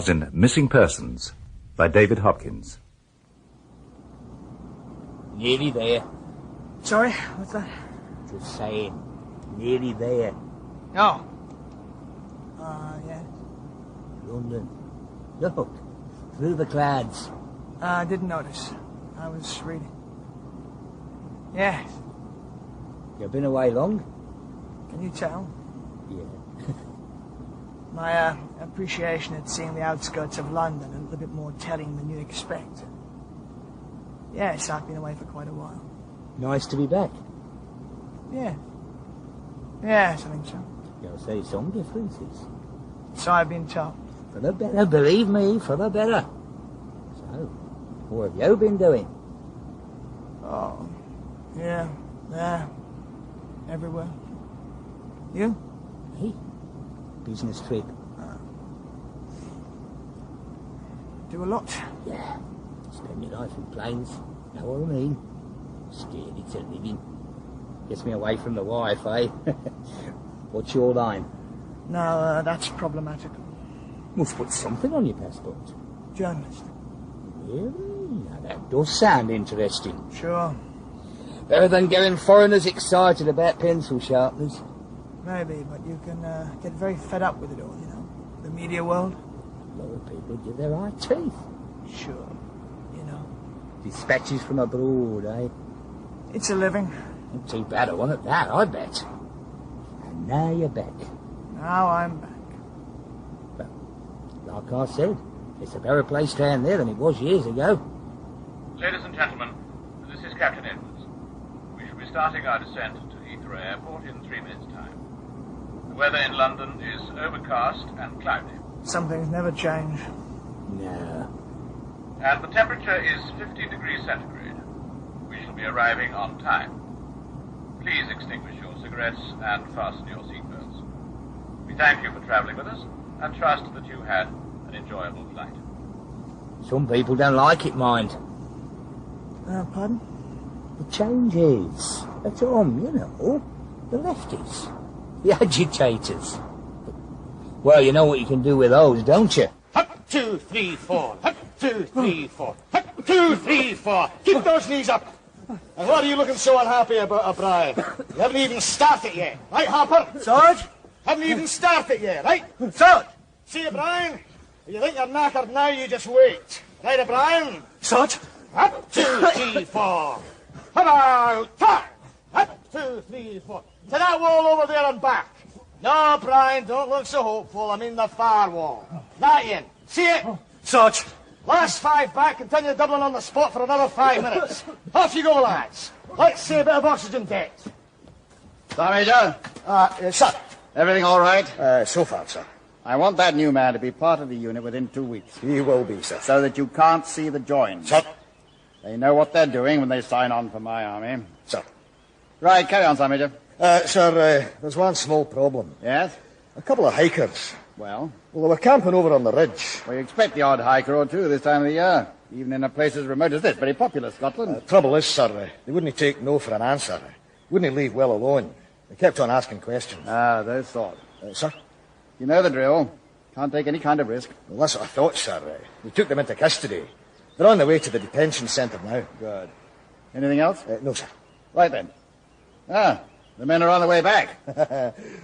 in Missing Persons by David Hopkins. Nearly there. Sorry, what's that? Just saying. Nearly there. Oh. Yeah. London. Look. Through the clouds. I didn't notice. I was reading. Yes. You've been away long? Can you tell? Yeah. My appreciation at seeing the outskirts of London a little bit more telling than you'd expect. Yes, I've been away for quite a while. Nice to be back. Yeah. Yes, I think so. You'll say some differences. So I've been told. For the better, believe me, for the better. So, what have you been doing? Oh, yeah, everywhere. You? Me? Business trip. Do a lot? Yeah. Spend your life in planes. Know what I mean? Scared it's a living. Gets me away from the wife, eh? What's your line? No, that's problematical. Must put something on your passport. Journalist. Really? Now that does sound interesting. Sure. Better than getting foreigners excited about pencil sharpeners. Maybe, but you can get very fed up with it all, you know. The media world. A lot of people give their eye teeth. Sure. You know. Dispatches from abroad, eh? It's a living. Not too bad a one at that, I bet. And now you're back. Now I'm back. Well, like I said, it's a better place down there than it was years ago. Ladies and gentlemen, this is Captain Edwards. We shall be starting our descent to Heathrow Airport in 3 minutes' time. The weather in London is overcast and cloudy. Some things never change. No. And the temperature is 50 degrees centigrade. We shall be arriving on time. Please extinguish your cigarettes and fasten your seatbelts. We thank you for travelling with us and trust that you had an enjoyable flight. Some people don't like it, mind. Pardon? The changes. At home, you know. The lefties. The agitators. Well, you know what you can do with those, don't you? Hop, 2, 3, 4. Hop, 2, 3, 4. Hop, 2, 3, 4. Keep those knees up. And what are you looking so unhappy about, O'Brien? You haven't even started yet. Right, Hopper? Sarge? Haven't even started yet, right? Sarge! See, O'Brien? If you think you're knackered now, you just wait. Right, O'Brien? Sarge? Hop, 2, 3, 4. About time. Hop, 2, 3, 4. To that wall over there and back. No, Brian, don't look so hopeful. I mean the far wall. That in. See it? Sarge! Last 5 back, continue doubling on the spot for another 5 minutes. Off you go, lads. Let's see a bit of oxygen depth. Sir Major? Yes, sir. Everything all right? So far, sir. I want that new man to be part of the unit within 2 weeks. He will be, sir. So that you can't see the joins. Sir. They know what they're doing when they sign on for my army. Sir. Right, carry on, Sir Major. Sir, there's one small problem. Yes? A couple of hikers. Well, Well, they were camping over on the ridge. we expect the odd hiker or two this time of the year, even in a place as remote as this. Very popular, Scotland. Trouble is, sir, they wouldn't take no for an answer. Wouldn't leave well alone. They kept on asking questions. Those sort. Sir? You know the drill. Can't take any kind of risk. Well, that's what I thought, sir. We took them into custody. They're on their way to the detention centre now. Good. Anything else? No, sir. Right then. The men are on the way back.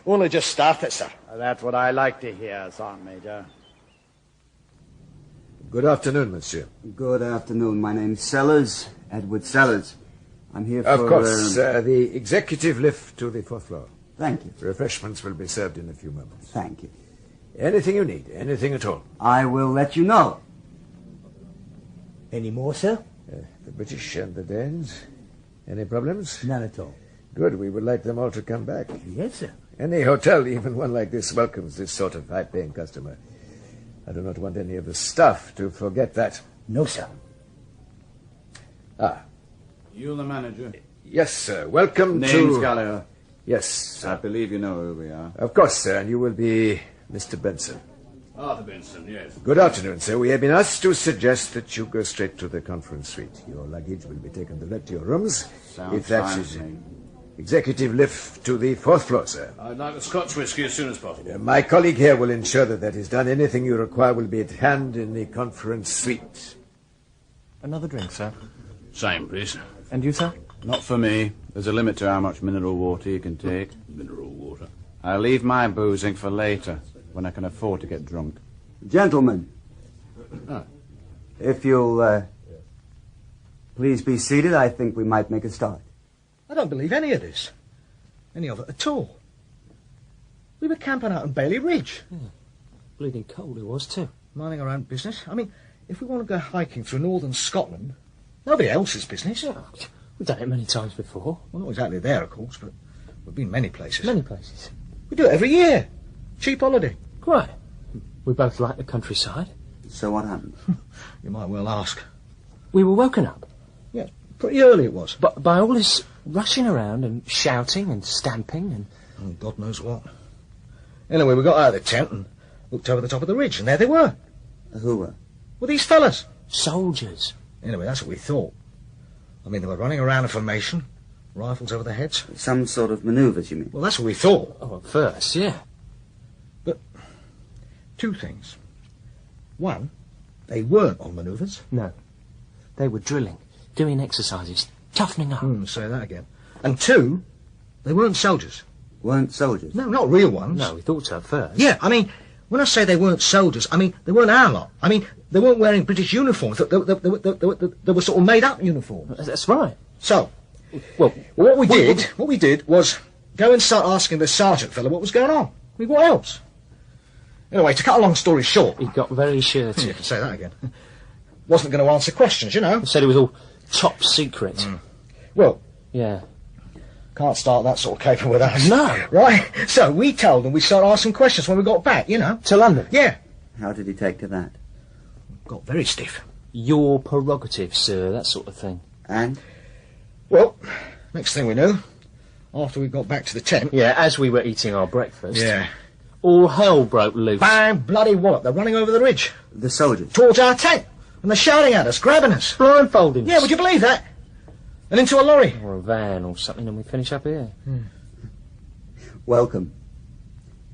Only just started, sir. That's what I like to hear, Sergeant Major. Good afternoon, monsieur. Good afternoon. My name's Sellers, Edward Sellers. I'm here for... Of course, the executive lift to the 4th floor. Thank you. Refreshments will be served in a few moments. Thank you. Anything you need, anything at all. I will let you know. Any more, sir? The British and the Danes. Any problems? None at all. Good, we would like them all to come back. Yes, sir. Any hotel, even one like this, welcomes this sort of high-paying customer. I do not want any of the staff to forget that. No, sir. You the manager? Yes, sir. Welcome Name's to... Gallagher. Yes, sir. I believe you know who we are. Of course, sir, and you will be Mr. Benson. Arthur Benson, yes. Good afternoon, sir. We have been asked to suggest that you go straight to the conference suite. Your luggage will be taken direct to your rooms. Sounds if that fine is to me. Executive lift to the 4th floor, sir. I'd like a Scotch whisky as soon as possible. My colleague here will ensure that that is done. Anything you require will be at hand in the conference suite. Another drink, sir. Same, please. And you, sir? Not for me. There's a limit to how much mineral water you can take. Mineral water? I'll leave my boozing for later, when I can afford to get drunk. Gentlemen, Ah. if you'll please be seated, I think we might make a start. I don't believe any of this. Any of it at all. We were camping out on Bailey Ridge. Bleeding cold it was, too. Minding our own business. I mean, if we want to go hiking through northern Scotland, nobody else's business. We've done it many times before. Well, not exactly there, of course, but we've been many places. Many places. We do it every year. Cheap holiday. Quite. We both like the countryside. So what happened? You might well ask. We were woken up. Yeah, pretty early it was. But by all this rushing around and shouting and stamping and... Oh, God knows what. Anyway, we got out of the tent and looked over the top of the ridge, and there they were. Who were? Well, these fellas. Soldiers. Anyway, that's what we thought. I mean, they were running around in formation, rifles over their heads. Some sort of manoeuvres, you mean? Well, that's what we thought. Oh, at first, yeah. But two things. One, they weren't on manoeuvres. No. They were drilling, doing exercises, toughening up. Say that again. And two, they weren't soldiers. Weren't soldiers? No, not real ones. No, we thought so at first. Yeah, I mean, when I say they weren't soldiers, I mean, they weren't our lot. I mean, they weren't wearing British uniforms. They were sort of made-up uniforms. That's right. So, Well, what we did was go and start asking the sergeant fella what was going on. I mean, what else? Anyway, to cut a long story short... He got very shirty. You can say that again. Wasn't going to answer questions, you know. He said it was all top secret. Well, Yeah. can't start that sort of caper with us. No. Right? So we told them we'd start asking questions when we got back, you know. To London? Yeah. How did he take to that? Got very stiff. Your prerogative, sir, that sort of thing. And? Well, next thing we knew, after we got back to the tent... Yeah, as we were eating our breakfast... Yeah. All hell broke loose. Bang, bloody wallop. They're running over the ridge. The soldiers? Towards our tent. And they're shouting at us, grabbing us. Blindfolding us. Yeah, would you believe that? And into a lorry. Or a van or something, and we finish up here. Welcome.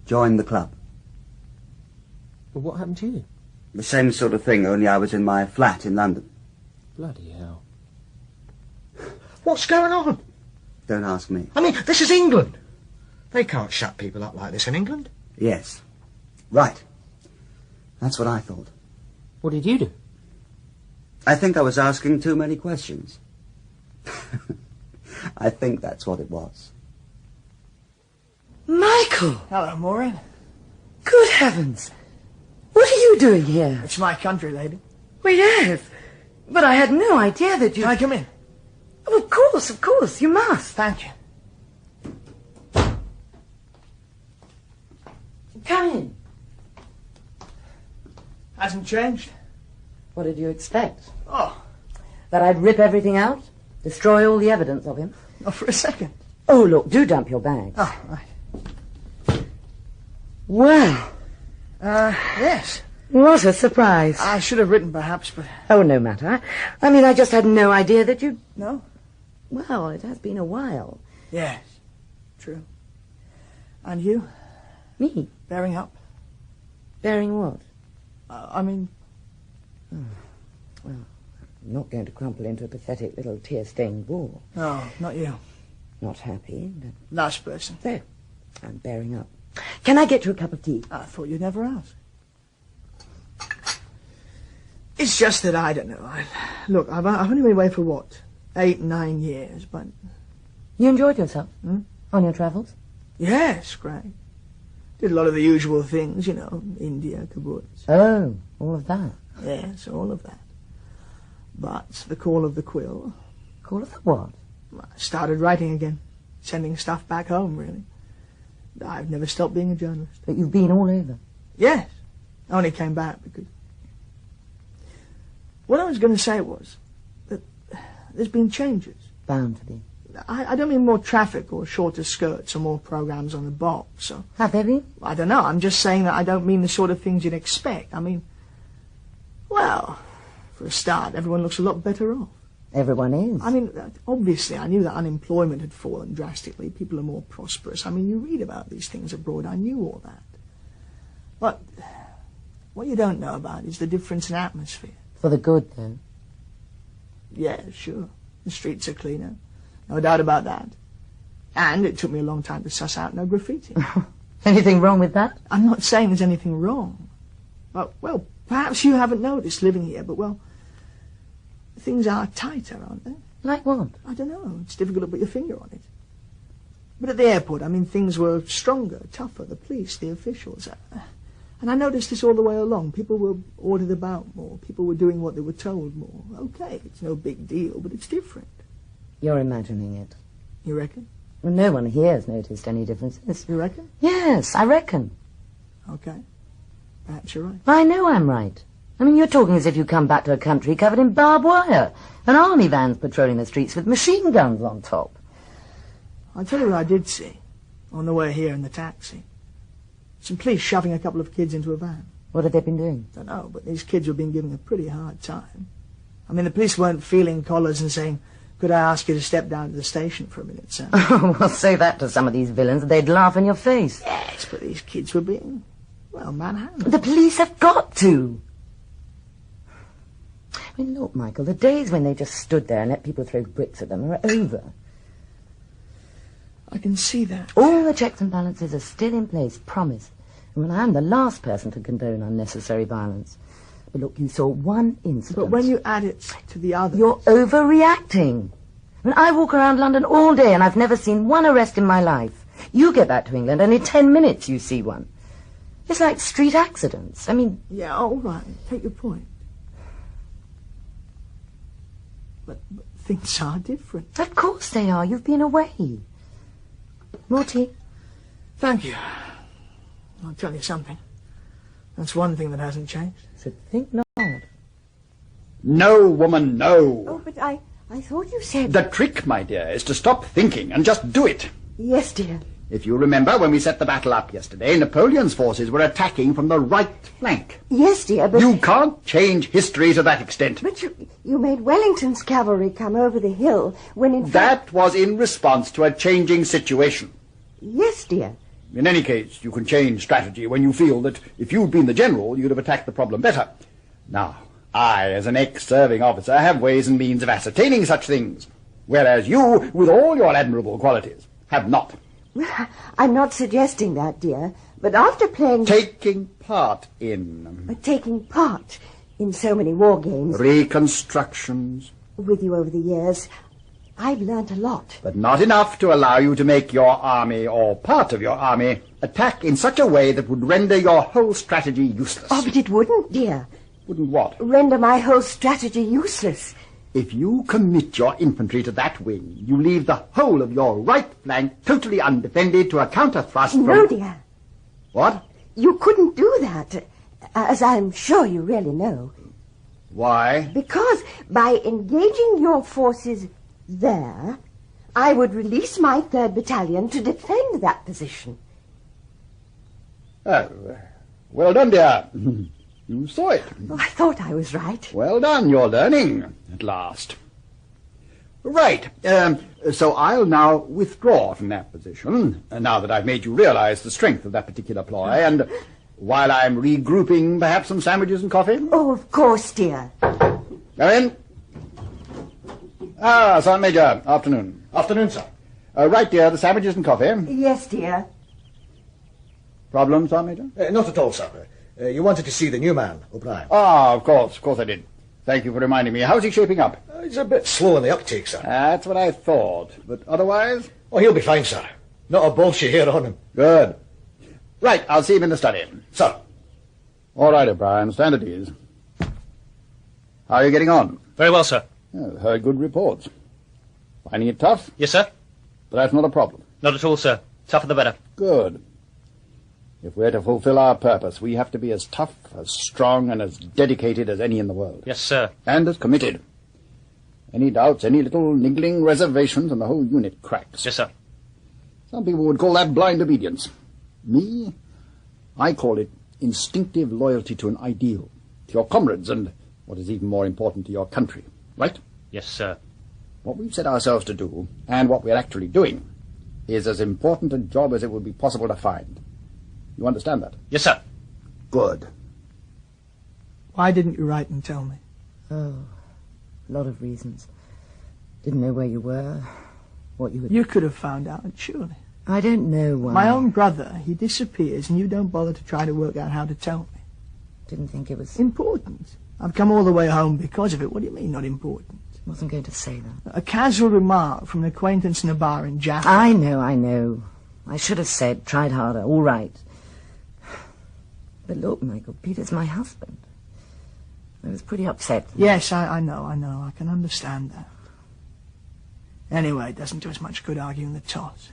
Join the club. But what happened to you? The same sort of thing, only I was in my flat in London. Bloody hell. What's going on? Don't ask me. I mean, this is England. They can't shut people up like this in England. Yes. Right. That's what I thought. What did you do? I think I was asking too many questions. I think that's what it was. Michael! Hello, Maureen. Good heavens! What are you doing here? It's my country, lady. Well, yes, but I had no idea that you... Can I come in? Oh, of course, you must. Thank you. Come in. Hasn't changed? What did you expect? Oh, That I'd rip everything out? Destroy all the evidence of him? not for a second. Oh, look, do dump your bags. Oh, right. Well, Yes. what a surprise. I should have written, perhaps, but... Oh, no matter. I mean, I just had no idea that you'd... No? Well, it has been a while. Yes. True. And you? Me? Bearing up? Bearing what? I mean... I'm not going to crumple into a pathetic little tear-stained ball. No, not you. Not happy, but... Last person. There. I'm bearing up. Can I get you a cup of tea? I thought you'd never ask. It's just that I don't know. Look, I've only been away for what? 8, 9 years, but... You enjoyed yourself? On your travels? Yes, great. Did a lot of the usual things, you know, India, kibbutz. Oh, all of that. Yes, all of that. But the call of the quill... Call of the what? I started writing again. Sending stuff back home, really. I've never stopped being a journalist. But you've been all over. Yes. I only came back because... What I was going to say was that there's been changes. Bound to be. I don't mean more traffic or shorter skirts or more programs on the box. Or, Have there been? I don't know. I'm just saying that I don't mean the sort of things you'd expect. I mean, well, for a start, everyone looks a lot better off. Everyone is. I mean, obviously, I knew that unemployment had fallen drastically. People are more prosperous. I mean, you read about these things abroad. I knew all that. But what you don't know about is the difference in atmosphere. For the good, though. Yeah, sure. The streets are cleaner. No doubt about that. And it took me a long time to suss out no graffiti. Anything wrong with that? I'm not saying there's anything wrong. But, well, perhaps you haven't noticed living here, but, well, things are tighter, aren't they? Like what? I don't know. It's difficult to put your finger on it. But at the airport, I mean, things were stronger, tougher. The police, the officials. And I noticed this all the way along. People were ordered about more. People were doing what they were told more. Okay, it's no big deal, but it's different. You're imagining it. You reckon? Well, no one here has noticed any differences. You reckon? Yes, I reckon. Okay. Perhaps you're right. I know I'm right. I mean, you're talking as if you come back to a country covered in barbed wire, and army vans patrolling the streets with machine guns on top. I'll tell you what I did see on the way here in the taxi. Some police shoving a couple of kids into a van. What had they been doing? Don't know, but these kids were being given a pretty hard time. I mean, the police weren't feeling collars and saying, "Could I ask you to step down to the station for a minute, sir?" Oh, well, say that to some of these villains, and they'd laugh in your face. Yes, but these kids were being, well, manhandled. The police have got to. I mean, look, Michael, the days when they just stood there and let people throw bricks at them are over. I can see that. All the checks and balances are still in place, promise. I mean, I'm the last person to condone unnecessary violence. But look, you saw one incident. But when you add it to the others... You're overreacting. I mean, I walk around London all day and I've never seen one arrest in my life. You get back to England and in 10 minutes you see one. It's like street accidents. I mean... Yeah, all right. Take your point. But things are different. Of course they are. You've been away. More tea? Thank you. I'll tell you something. That's one thing that hasn't changed. So think not. No, woman, no. Oh, but I thought you said... The trick, my dear, is to stop thinking and just do it. Yes, dear. If you remember, when we set the battle up yesterday, Napoleon's forces were attacking from the right flank. Yes, dear, but... You can't change history to that extent. But you made Wellington's cavalry come over the hill when in fact... That was in response to a changing situation. Yes, dear. In any case, you can change strategy when you feel that if you'd been the general, you'd have attacked the problem better. Now, I, as an ex-serving officer, have ways and means of ascertaining such things, whereas you, with all your admirable qualities, have not. I'm not suggesting that, dear, but after playing... Taking part in... Taking part in so many war games... Reconstructions. With you over the years, I've learnt a lot. But not enough to allow you to make your army, or part of your army, attack in such a way that would render your whole strategy useless. Oh, but it wouldn't, dear. Wouldn't what? Render my whole strategy useless. If you commit your infantry to that wing, you leave the whole of your right flank totally undefended to a counter-thrust from... No, dear. What? You couldn't do that, as I'm sure you really know. Why? Because by engaging your forces there, I would release my 3rd Battalion to defend that position. Oh, well done, dear. You saw it. Oh, I thought I was right. Well done, you're learning, at last. Right, so I'll now withdraw from that position, now that I've made you realize the strength of that particular ploy, and while I'm regrouping, perhaps some sandwiches and coffee? Oh, of course, dear. Go in. Ah, Sergeant Major, afternoon. Afternoon, sir. Right, dear, the sandwiches and coffee. Yes, dear. Problem, Sergeant Major? Not at all, sir. You wanted to see the new man, O'Brien. Ah, of course I did. Thank you for reminding me. How's he shaping up? He's a bit slow in the uptake, sir. That's what I thought. But otherwise? Oh, he'll be fine, sir. Not a bullshit here on him. Good. Right, I'll see him in the study. Sir. All right, O'Brien, stand at ease. How are you getting on? Very well, sir. I've heard good reports. Finding it tough? Yes, sir. But that's not a problem. Not at all, sir. Tougher the better. Good. If we're to fulfill our purpose, we have to be as tough, as strong, and as dedicated as any in the world. Yes, sir. And as committed. Any doubts, any little niggling reservations, and the whole unit cracks. Yes, sir. Some people would call that blind obedience. Me, I call it instinctive loyalty to an ideal, to your comrades, and, what is even more important, to your country. Right? Yes, sir. What we've set ourselves to do, and what we're actually doing, is as important a job as it would be possible to find. You understand that? Yes, sir. Good. Why didn't you write and tell me? Oh, a lot of reasons. Didn't know where you were, what you were... You could have found out, surely. I don't know why. My own brother, he disappears, and you don't bother to try to work out how to tell me. Didn't think it was... Important. I've come all the way home because of it. What do you mean, not important? Wasn't going to say that. A casual remark from an acquaintance in a bar in Jaffa. I know. I should have said, tried harder, all right. But look, Michael, Peter's my husband. I was pretty upset. Yes, I know. I can understand that. Anyway, it doesn't do us much good arguing the toss.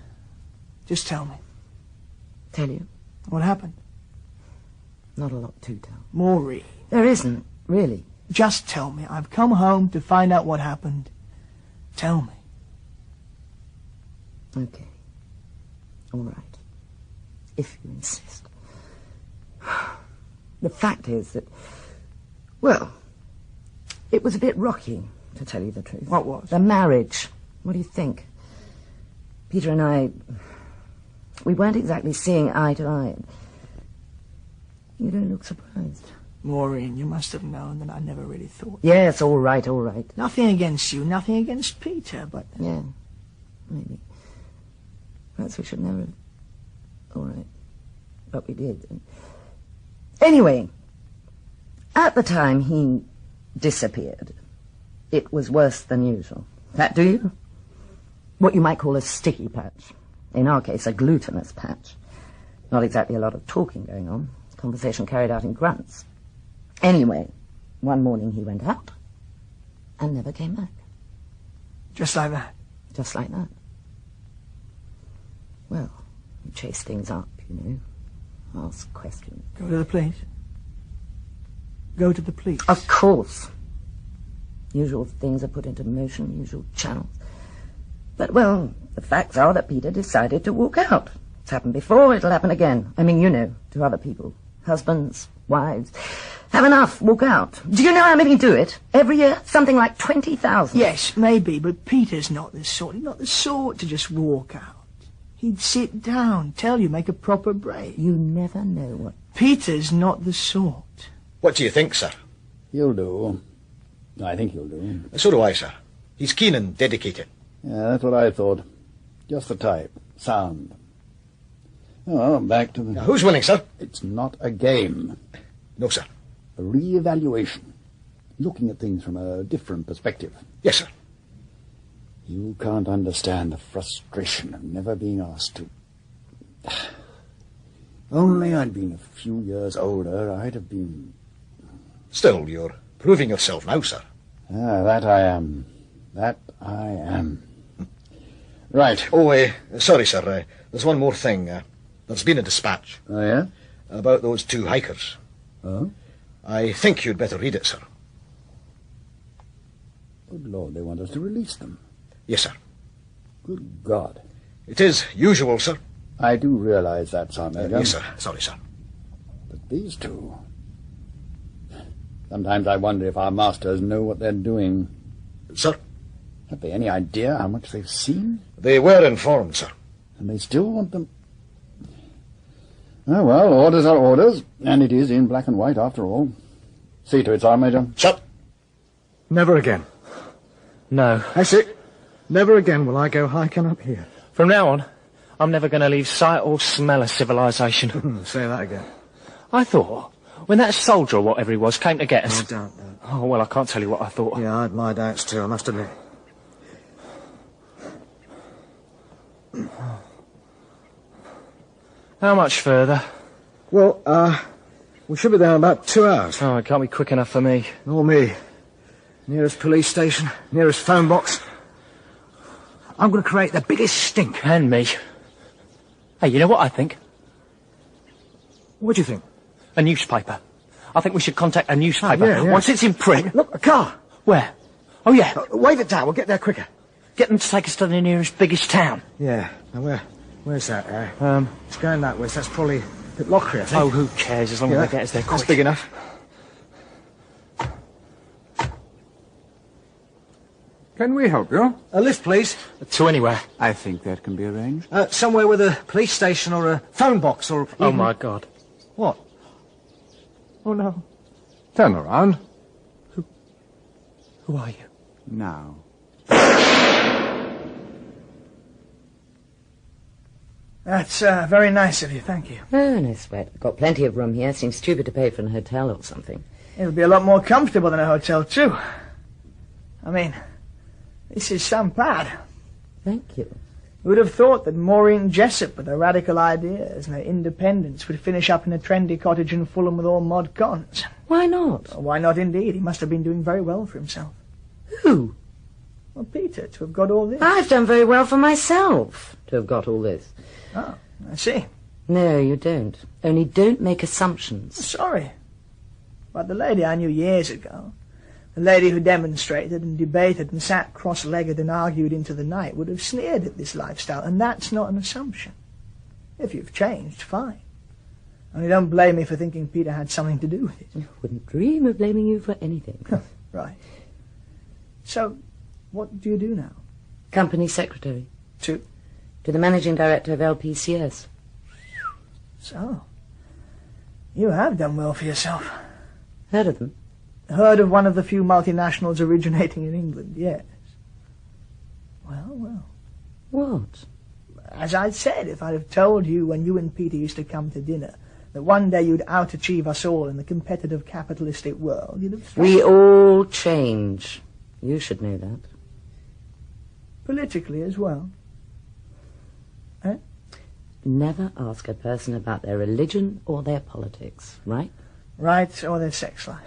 Just tell me. Tell you? What happened? Not a lot to tell. Maureen. There isn't, really. Just tell me. I've come home to find out what happened. Tell me. Okay. All right. If you insist. The fact is that, well, it was a bit rocky, to tell you the truth. What was? The marriage. What do you think? Peter and I, we weren't exactly seeing eye to eye. You don't look surprised. Maureen, you must have known that I never really thought. Yes, all right. Nothing against you, nothing against Peter, but... Yeah, maybe. Perhaps we should never have... All right. But we did. Anyway, at the time he disappeared, it was worse than usual. That do you? What you might call a sticky patch. In our case, a glutinous patch. Not exactly a lot of talking going on. Conversation carried out in grunts. Anyway, one morning he went out and never came back. Just like that? Just like that. Well, you chase things up, you know. Ask questions. Go to the police? Go to the police? Of course. Usual things are put into motion, usual channels. But, well, the facts are that Peter decided to walk out. It's happened before, it'll happen again. I mean, you know, to other people. Husbands, wives. Have enough, walk out. Do you know how many do it? Every year? Something like 20,000. Yes, maybe, but Peter's not the sort. He's not the sort to just walk out. He'd sit down, tell you, make a proper break. You never know what... Peter's not the sort. What do you think, sir? He'll do. I think he'll do. So do I, sir. He's keen and dedicated. Yeah, that's what I thought. Just the type. Sound. Oh, back to the... Now, who's winning, sir? It's not a game. No, sir. A re-evaluation. Looking at things from a different perspective. Yes, sir. You can't understand the frustration of never being asked to... Only I'd been a few years older, I'd have been... Still, you're proving yourself now, sir. Ah, that I am. That I am. Right. Oh, sorry, sir. There's one more thing. There's been a dispatch. Oh, yeah? About those two hikers. Oh? I think you'd better read it, sir. Good Lord, they want us to release them. Yes, sir. Good God. It is usual, sir. I do realize that, Sir Major. Yes, sir. Sorry, sir. But these two... Sometimes I wonder if our masters know what they're doing. Sir? Have they any idea how much they've seen? They were informed, sir. And they still want them... Oh, well, orders are orders, and it is in black and white after all. See to it, Sergeant Major. Sir. Never again. No. That's it. Never again will I go hiking up here. From now on, I'm never going to leave sight or smell of civilization. Say that again. I thought, when that soldier or whatever he was came to get us... Oh, don't. Oh, well, I can't tell you what I thought. Yeah, I had my doubts too, I must admit. How much further? Well, we should be there in about 2 hours. Oh, it can't be quick enough for me. Nor me. Nearest police station, nearest phone box. I'm going to create the biggest stink. And me. Hey, you know what I think? What do you think? A newspaper. I think we should contact a newspaper. Yeah. Once it's in print... Look, a car. Where? Oh, yeah. Wave it down, we'll get there quicker. Get them to take us to the nearest, biggest town. Yeah. Now, where's that, It's going that way, so that's probably at Lockry, I think. Oh, who cares, as long as they get us there quick. That's big enough. Can we help you? A lift, please. To anywhere. I think that can be arranged. Somewhere with a police station or a phone box or... Oh, my God. What? Oh, no. Turn around. Who are you? Now. That's very nice of you, thank you. Oh, no sweat. Got plenty of room here. Seems stupid to pay for an hotel or something. It'll be a lot more comfortable than a hotel, too. I mean, this is some pad. Thank you. Who would have thought that Maureen Jessup, with her radical ideas and her independence, would finish up in a trendy cottage in Fulham with all Mod Cons? Why not? Oh, why not, indeed? He must have been doing very well for himself. Who? Well, Peter, to have got all this. I've done very well for myself to have got all this. Oh, I see. No, you don't. Only don't make assumptions. Sorry. But the lady I knew years ago, the lady who demonstrated and debated and sat cross-legged and argued into the night, would have sneered at this lifestyle, and that's not an assumption. If you've changed, fine. Only don't blame me for thinking Peter had something to do with it. I wouldn't dream of blaming you for anything. Right. So, what do you do now? Company secretary. To the managing director of LPCS. So, you have done well for yourself. Heard of them? Heard of one of the few multinationals originating in England, yes. Well. What? As I said, if I'd have told you when you and Peter used to come to dinner that one day you'd out-achieve us all in the competitive capitalistic world, you'd have thought... We all change. You should know that. Politically as well. Eh? Never ask a person about their religion or their politics, right? Right, or their sex life.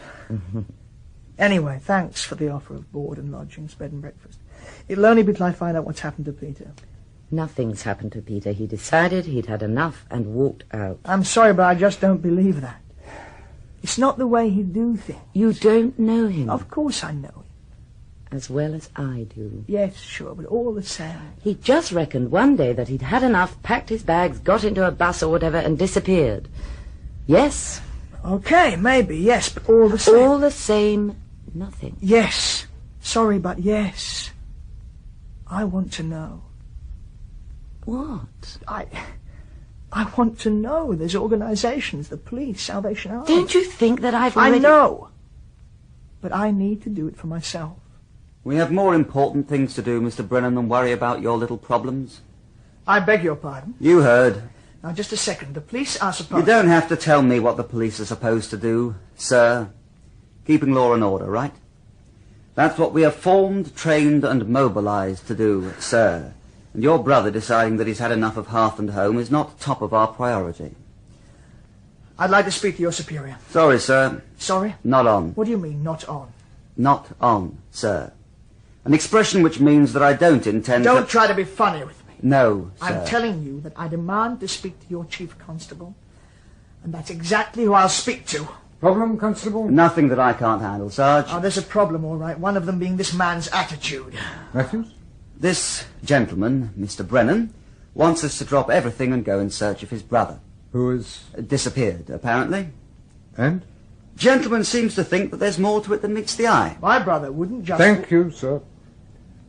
Anyway, thanks for the offer of board and lodgings, bed and breakfast. It'll only be till I find out what's happened to Peter. Nothing's happened to Peter. He decided he'd had enough and walked out. I'm sorry, but I just don't believe that. It's not the way he'd do things. You don't know him. Of course I know him. As well as I do. Yes, sure, but all the same. He just reckoned one day that he'd had enough, packed his bags, got into a bus or whatever, and disappeared. Yes? Okay, maybe, yes, but all the same... All the same, nothing. Yes. Sorry, but yes. I want to know. What? I want to know. There's organizations, the police, Salvation Army. Don't you think that I've already... I know. But I need to do it for myself. We have more important things to do, Mr. Brennan, than worry about your little problems. I beg your pardon. You heard. Now, just a second. The police are supposed... You don't have to tell me what the police are supposed to do, sir. Keeping law and order, right? That's what we are formed, trained, and mobilized to do, sir. And your brother deciding that he's had enough of hearth and home is not top of our priority. I'd like to speak to your superior. Sorry, sir. Sorry? Not on. What do you mean, not on? Not on, sir. An expression which means that I don't intend Don't try to be funny with me. No, sir. I'm telling you that I demand to speak to your chief constable, and that's exactly who I'll speak to. Problem, Constable? Nothing that I can't handle, Sarge. Oh, there's a problem, all right. One of them being this man's attitude. Matthews? This gentleman, Mr. Brennan, wants us to drop everything and go in search of his brother. Who is... Disappeared, apparently. And? Gentleman seems to think that there's more to it than meets the eye. My brother wouldn't just... Thank you, sir.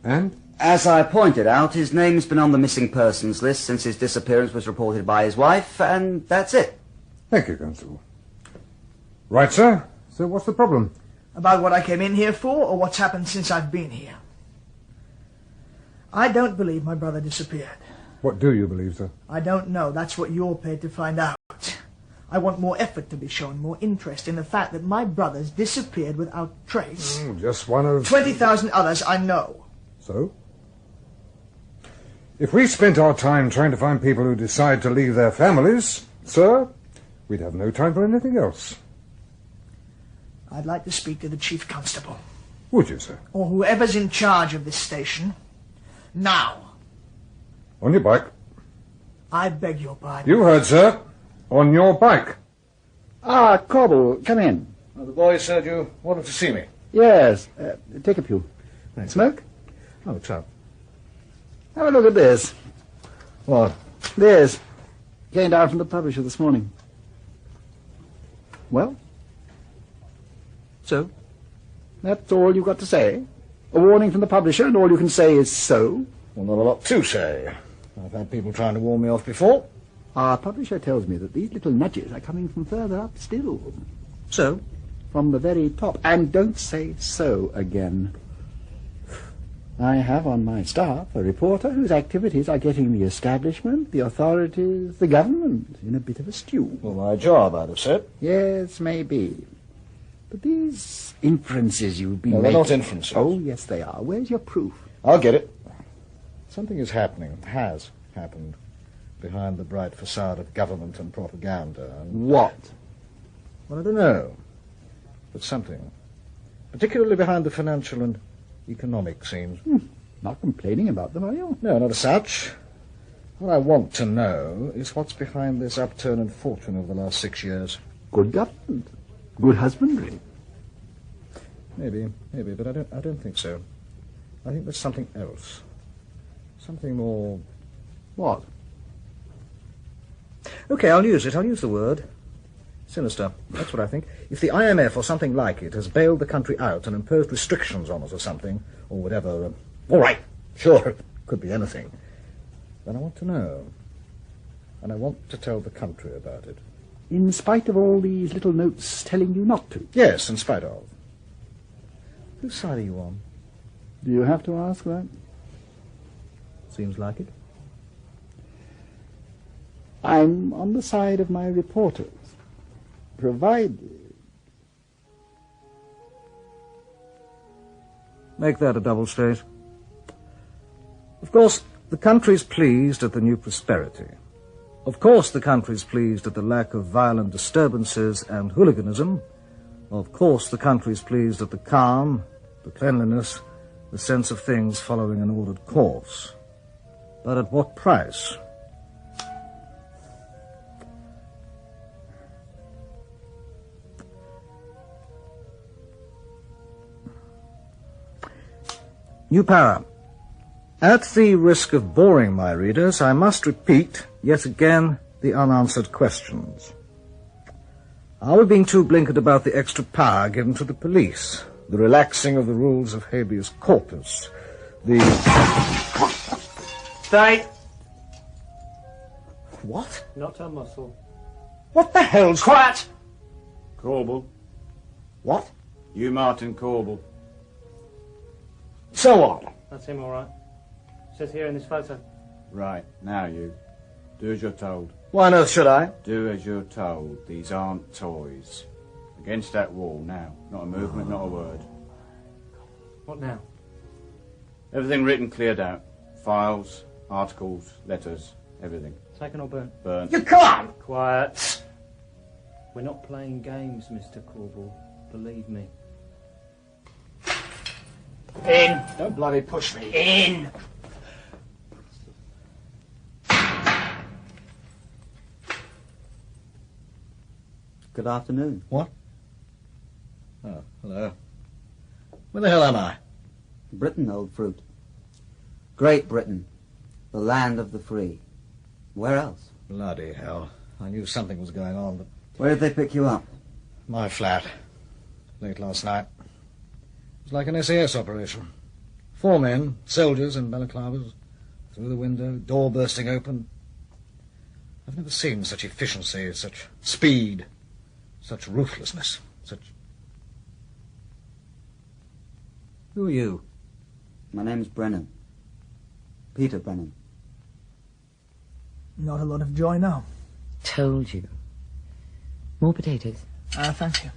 And? As I pointed out, his name's been on the missing persons list since his disappearance was reported by his wife, and that's it. Thank you, Constable. Right, sir. So what's the problem? About what I came in here for, or what's happened since I've been here? I don't believe my brother disappeared. What do you believe, sir? I don't know. That's what you're paid to find out. I want more effort to be shown, more interest in the fact that my brother's disappeared without trace. Just one of... 20,000 others I know. So? If we spent our time trying to find people who decide to leave their families, sir, we'd have no time for anything else. I'd like to speak to the chief constable. Would you, sir? Or whoever's in charge of this station. Now. On your bike. I beg your pardon. You heard, sir. On your bike. Ah, Corbel, come in. The boy said you wanted to see me. Yes, take a pew. Smoke? Oh, chap. Have a look at this. What? This. Came down from the publisher this morning. Well? So? That's all you've got to say? A warning from the publisher, and all you can say is so? Well, not a lot to say. I've had people trying to warn me off before. Our publisher tells me that these little nudges are coming from further up still. So? From the very top. And don't say so again. I have on my staff a reporter whose activities are getting the establishment, the authorities, the government in a bit of a stew. Well, my job, I'd have said. Yes, maybe. But these inferences you've been No, making... they're not inferences. Oh, yes, they are. Where's your proof? I'll get it. Something is happening, has happened, behind the bright facade of government and propaganda. And what? Well, I don't know. But something. Particularly behind the financial and economic scenes. Not complaining about them, are you? No, not as such. What I want to know is what's behind this upturn in fortune over the last 6 years. Good government. Good husbandry. Maybe, but I don't think so. I think there's something else. Something more... What? Okay, I'll use it. I'll use the word. Sinister. That's what I think. If the IMF or something like it has bailed the country out and imposed restrictions on us or something, or whatever... all right, sure, could be anything. Then I want to know. And I want to tell the country about it. In spite of all these little notes telling you not to? Yes, in spite of. Whose side are you on? Do you have to ask that? Seems like it. I'm on the side of my reporters, provided... Make that a double state. Of course, the country's pleased at the new prosperity. Of course, the country's pleased at the lack of violent disturbances and hooliganism. Of course, the country's pleased at the calm, the cleanliness, the sense of things following an ordered course. But at what price? New para. At the risk of boring my readers, I must repeat, yet again, the unanswered questions. Are we being too blinkered about the extra power given to the police, the relaxing of the rules of habeas corpus, the... Stay. What? Not a muscle. What the hell's... Quiet! Corbel. What? You, Martin Corbel. So what? That's him, all right. Says here in this photo. Right, now you. Do as you're told. Why on earth should I? Do as you're told. These aren't toys. Against that wall, now. Not a movement, not a word. What now? Everything written, cleared out. Files, articles, letters, everything. Taken or burnt? Burnt. You can't! Quiet. We're not playing games, Mr. Corbel. Believe me. In. Don't bloody push me. In. Good afternoon. What? Oh, hello. Where the hell am I? Britain, old fruit. Great Britain. The land of the free. Where else? Bloody hell. I knew something was going on, but... Where did they pick you up? My flat. Late last night. It was like an SAS operation. 4 men, soldiers in balaclavas, through the window, door bursting open. I've never seen such efficiency, such speed, such ruthlessness, such... Who are you? My name's Brennan. Peter Brennan. Not a lot of joy now. Told you. More potatoes. Thank you.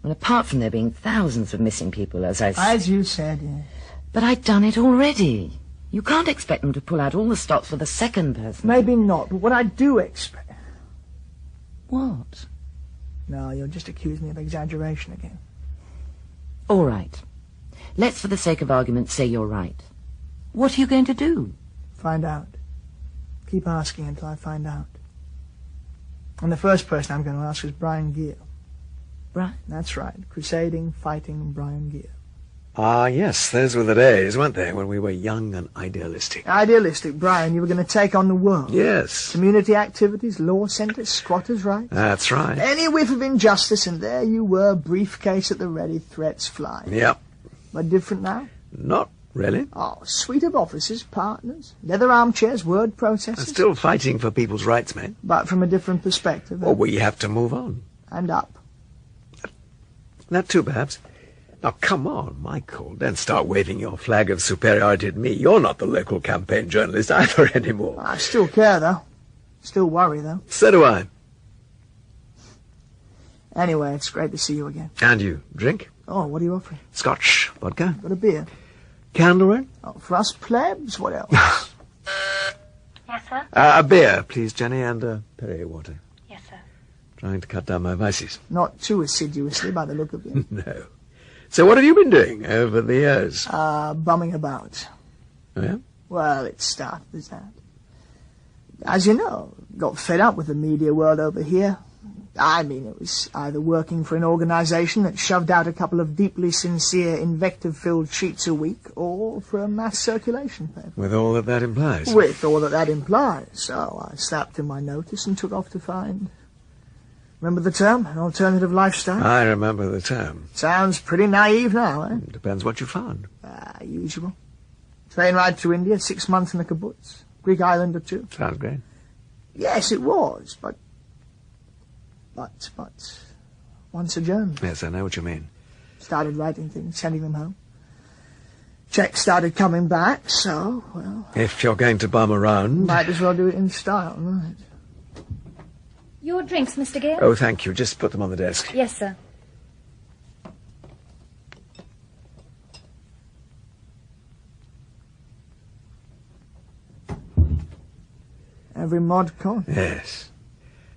Well, apart from there being thousands of missing people, as I said... As you said, yes. But I'd done it already. You can't expect them to pull out all the stops for the second person. Maybe not, but what I do expect... What? No, you'll just accuse me of exaggeration again. All right. Let's, for the sake of argument, say you're right. What are you going to do? Find out. Keep asking until I find out. And the first person I'm going to ask is Brian Gear. Brian? That's right. Crusading, fighting Brian Gear. Ah, yes, those were the days, weren't they, when we were young and idealistic. Idealistic, Brian. You were going to take on the world. Yes. Community activities, law centres, squatters' rights. That's right. Any whiff of injustice, and there you were, briefcase at the ready, threats flying. Yep. But different now? Not really. Oh, suite of officers, partners, leather armchairs, word processors. I'm still fighting for people's rights, mate. But from a different perspective. Well, we have to move on. And up. That too, perhaps. Now, come on, Michael. Don't start waving your flag of superiority at me. You're not the local campaign journalist either anymore. I still care, though. Still worry, though. So do I. Anyway, it's great to see you again. And you. Drink? Oh, what are you offering? Scotch. Vodka? Got a beer. Candlewood? Oh, for us plebs, what else? Yes, sir? A beer, please, Jenny, and Perrier water. Yes, sir. Trying to cut down my vices. Not too assiduously, by the look of you. No. So what have you been doing over the years? Bumming about. Oh, yeah? Well, it started as that. As you know, got fed up with the media world over here. I mean, it was either working for an organisation that shoved out a couple of deeply sincere, invective-filled sheets a week, or for a mass circulation paper. With all that that implies. With all that that implies. So I slapped in my notice and took off to find... Remember the term? An alternative lifestyle? I remember the term. Sounds pretty naive now, eh? Depends what you found. Usual. Train ride to India, 6 months in a kibbutz. Greek island or two. Sounds great. Yes, it was, but once a journal. Yes, I know what you mean. Started writing things, sending them home. Checks started coming back, so, well... If you're going to bum around... Might as well do it in style, right? Your drinks, Mr. Gale? Oh, thank you. Just put them on the desk. Yes, sir. Every mod con. Yes.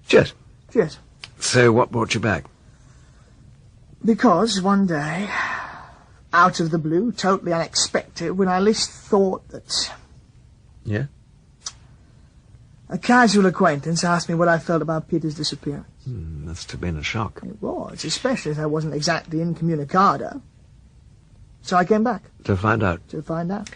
Cheers. Cheers. So what brought you back? Because one day, out of the blue, totally unexpected, when I least thought that... Yeah? A casual acquaintance asked me what I felt about Peter's disappearance. Must have been a shock. It was, especially as I wasn't exactly incommunicado. So I came back. To find out? To find out.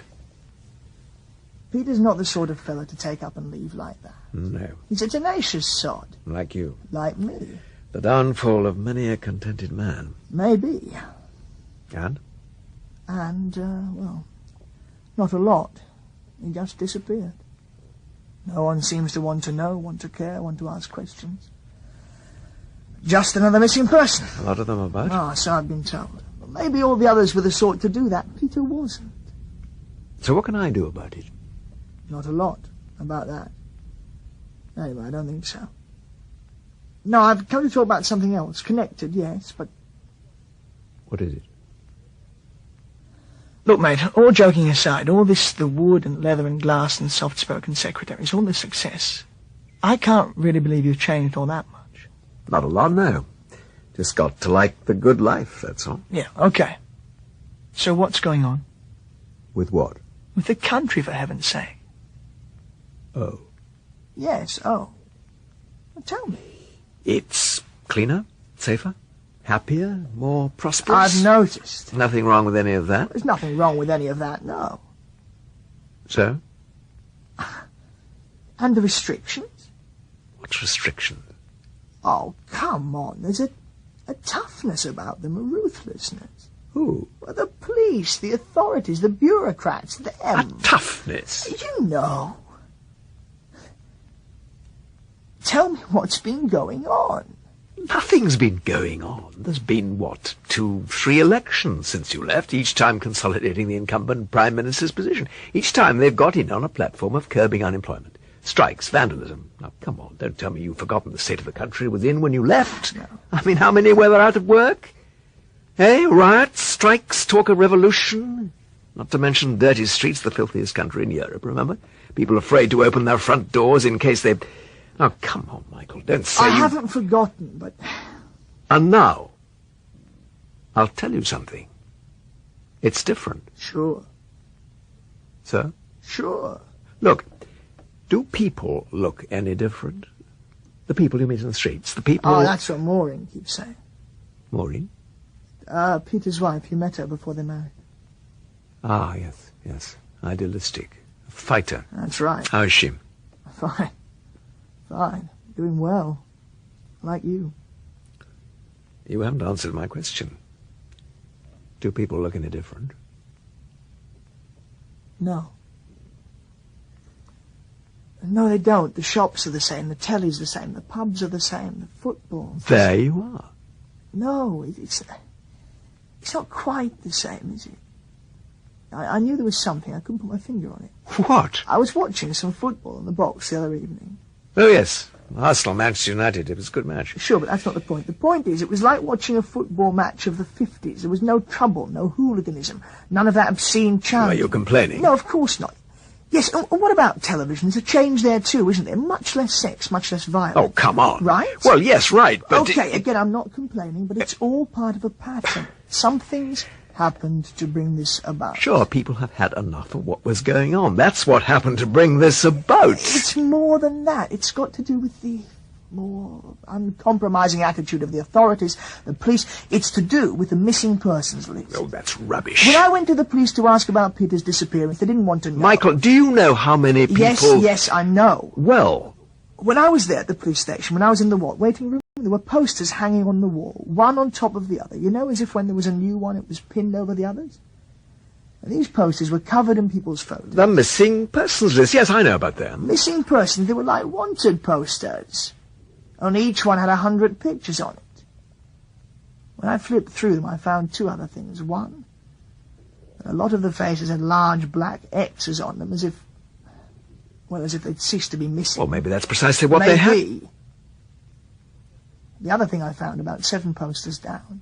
Peter's not the sort of fellow to take up and leave like that. No. He's a tenacious sod. Like you. Like me. The downfall of many a contented man. Maybe. And? And, well, not a lot. He just disappeared. No one seems to want to know, want to care, want to ask questions. Just another missing person. A lot of them about? Ah, so I've been told. But maybe all the others were the sort to do that. Peter wasn't. So what can I do about it? Not a lot about that. Anyway, I don't think so. No, I've come to talk about something else. Connected, yes, but... What is it? Look, mate, all joking aside, all this, the wood and leather and glass and soft-spoken secretaries, all this success, I can't really believe you've changed all that much. Not a lot, no. Just got to like the good life, that's all. Yeah, okay. So what's going on? With what? With the country, for heaven's sake. Oh. Yes, oh. Well, tell me. It's cleaner, safer, happier, more prosperous. I've noticed. Nothing wrong with any of that? There's nothing wrong with any of that, no. So? And the restrictions? What restrictions? Oh, come on. There's a toughness about them, a ruthlessness. Who? Well, the police, the authorities, the bureaucrats, them. A toughness? You know. Tell me what's been going on. Nothing's been going on. There's been, 2, 3 elections since you left, each time consolidating the incumbent Prime Minister's position. Each time they've got in on a platform of curbing unemployment. Strikes, vandalism. Now, come on, don't tell me you've forgotten the state of the country was in when you left. No. I mean, how many were there out of work? Hey, riots, strikes, talk of revolution. Not to mention dirty streets, the filthiest country in Europe, remember? People afraid to open their front doors in case they... Oh, come on, Michael, don't say I haven't forgotten, but... And now, I'll tell you something. It's different. Sure. Sir? Sure. Look, do people look any different? The people you meet in the streets, the people... Oh, that's what Maureen keeps saying. Maureen? Peter's wife. You met her before they married. Ah, yes. Idealistic. A fighter. That's right. How is she? Fine. Doing well. Like you. You haven't answered my question. Do people look any different? No. No, they don't. The shops are the same, the telly's the same, the pubs are the same, the football... There you are. No, it's not quite the same, is it? I knew there was something. I couldn't put my finger on it. What? I was watching some football in the box the other evening. Oh, yes. Arsenal, Manchester United. It was a good match. Sure, but that's not the point. The point is, it was like watching a football match of the 50s. There was no trouble, no hooliganism, none of that obscene chanting. Well, you're complaining. No, of course not. Yes, and what about television? There's a change there too, isn't there? Much less sex, much less violence. Oh, come on. Right? Well, yes, right, but... Okay, again, I'm not complaining, but it's all part of a pattern. Some things happened to bring this about. Sure, people have had enough of what was going on. That's what happened to bring this about. It's more than that. It's got to do with the more uncompromising attitude of the authorities, the police. It's to do with the missing persons list. Oh, that's rubbish. When I went to the police to ask about Peter's disappearance, they didn't want to know. Michael, do you know how many people... Yes, I know. Well... When I was there at the police station, when I was in the waiting room, there were posters hanging on the wall, one on top of the other. You know, as if when there was a new one, it was pinned over the others? And these posters were covered in people's photos. The missing persons list. Yes, I know about them. Missing persons. They were like wanted posters. Only each one had 100 pictures on it. When I flipped through them, I found two other things. One, a lot of the faces had large black X's on them, as if they'd ceased to be missing. Well, maybe that's precisely what they had. The other thing I found, about 7 posters down,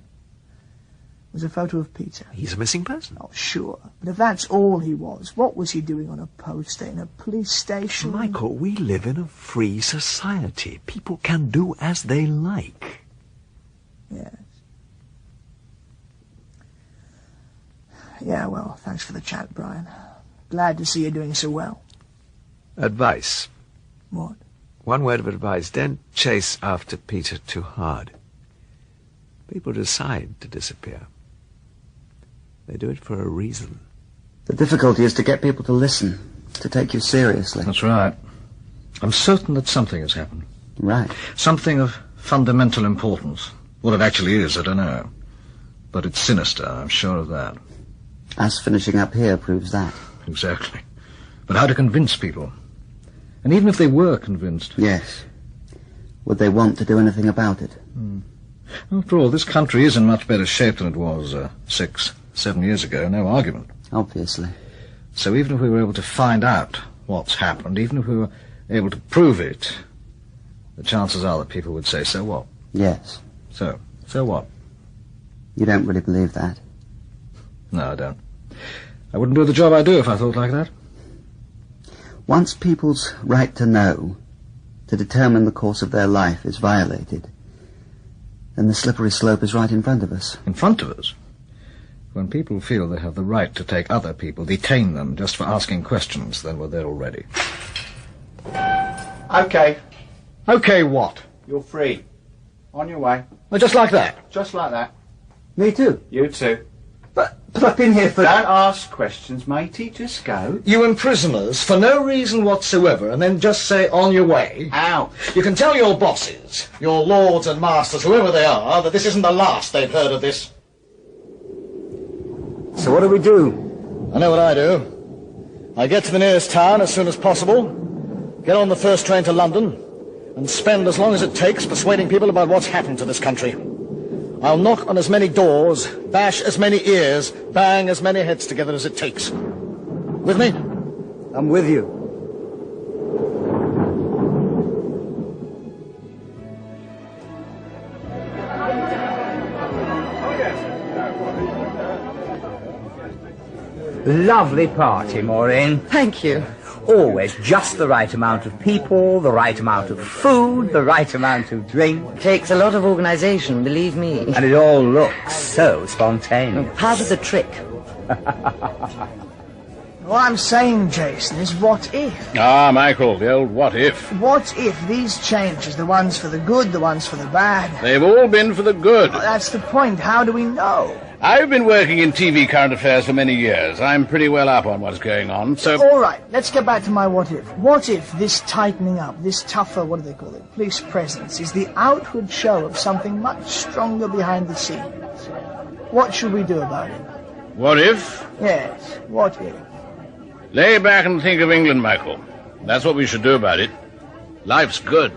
was a photo of Peter. He's a missing person. Oh, sure. But if that's all he was, what was he doing on a poster in a police station? Michael, we live in a free society. People can do as they like. Yes. Yeah, well, thanks for the chat, Brian. Glad to see you're doing so well. Advice. What? One word of advice. Don't chase after Peter too hard. People decide to disappear. They do it for a reason. The difficulty is to get people to listen, to take you seriously. That's right. I'm certain that something has happened. Right. Something of fundamental importance. What it actually is, I don't know. But it's sinister, I'm sure of that. Us finishing up here proves that. Exactly. But how to convince people? And even if they were convinced... Yes. Would they want to do anything about it? After all, this country is in much better shape than it was 6, 7 years ago. No argument. Obviously. So even if we were able to find out what's happened, even if we were able to prove it, the chances are that people would say, so what? Yes. So what? You don't really believe that? No, I don't. I wouldn't do the job I do if I thought like that. Once people's right to know, to determine the course of their life, is violated, then the slippery slope is right in front of us. In front of us? When people feel they have the right to take other people, detain them just for asking questions, then we're there already. Okay. Okay, what? You're free. On your way. Well, just like that? Just like that. Me too. You too. But I've been here for... Don't ask questions, matey. Just go. You imprison us for no reason whatsoever and then just say, on your way. Out. You can tell your bosses, your lords and masters, whoever they are, that this isn't the last they've heard of this. So what do we do? I know what I do. I get to the nearest town as soon as possible, get on the first train to London, and spend as long as it takes persuading people about what's happened to this country. I'll knock on as many doors, bash as many ears, bang as many heads together as it takes. With me? I'm with you. Lovely party, Maureen. Thank you. Always just the right amount of people, the right amount of food, the right amount of drink. Takes a lot of organisation, believe me. And it all looks so spontaneous. Part of the trick. What I'm saying, Jason, is what if? Ah, Michael, the old what if. What if these changes, the ones for the good, the ones for the bad... They've all been for the good. Oh, that's the point. How do we know? I've been working in TV current affairs for many years. I'm pretty well up on what's going on, so... All right, let's get back to my what if. What if this tightening up, this tougher, what do they call it, police presence, is the outward show of something much stronger behind the scenes? What should we do about it? What if? Yes, what if? Lay back and think of England, Michael. That's what we should do about it. Life's good.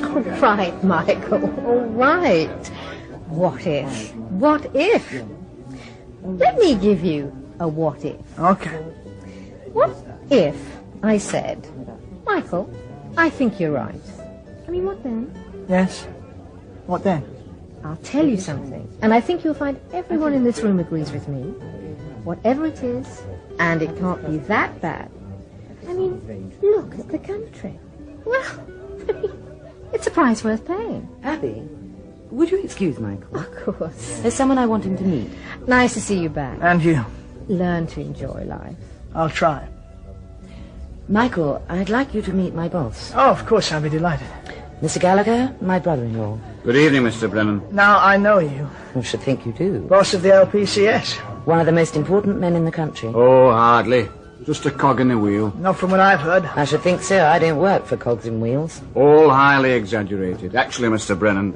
All right, Michael, all right. What if? What if? Let me give you a what if. Okay. What if I said, Michael, I think you're right. I mean, what then? Yes? What then? I'll tell you something, and I think you'll find everyone in this room agrees with me. Whatever it is, and it can't be that bad. I mean, look at the country. Well, it's a price worth paying. Abby, would you excuse Michael? Of course. There's someone I want him to meet. Nice to see you back. And you. Learn to enjoy life. I'll try. Michael, I'd like you to meet my boss. Oh, of course, I'll be delighted. Mr. Gallagher, my brother-in-law. Good evening, Mr. Brennan. Now I know you. I should think you do. Boss of the LPCS. One of the most important men in the country. Oh, hardly. Just a cog in the wheel. Not from what I've heard. I should think so. I don't work for cogs and wheels. All highly exaggerated. Actually, Mr. Brennan,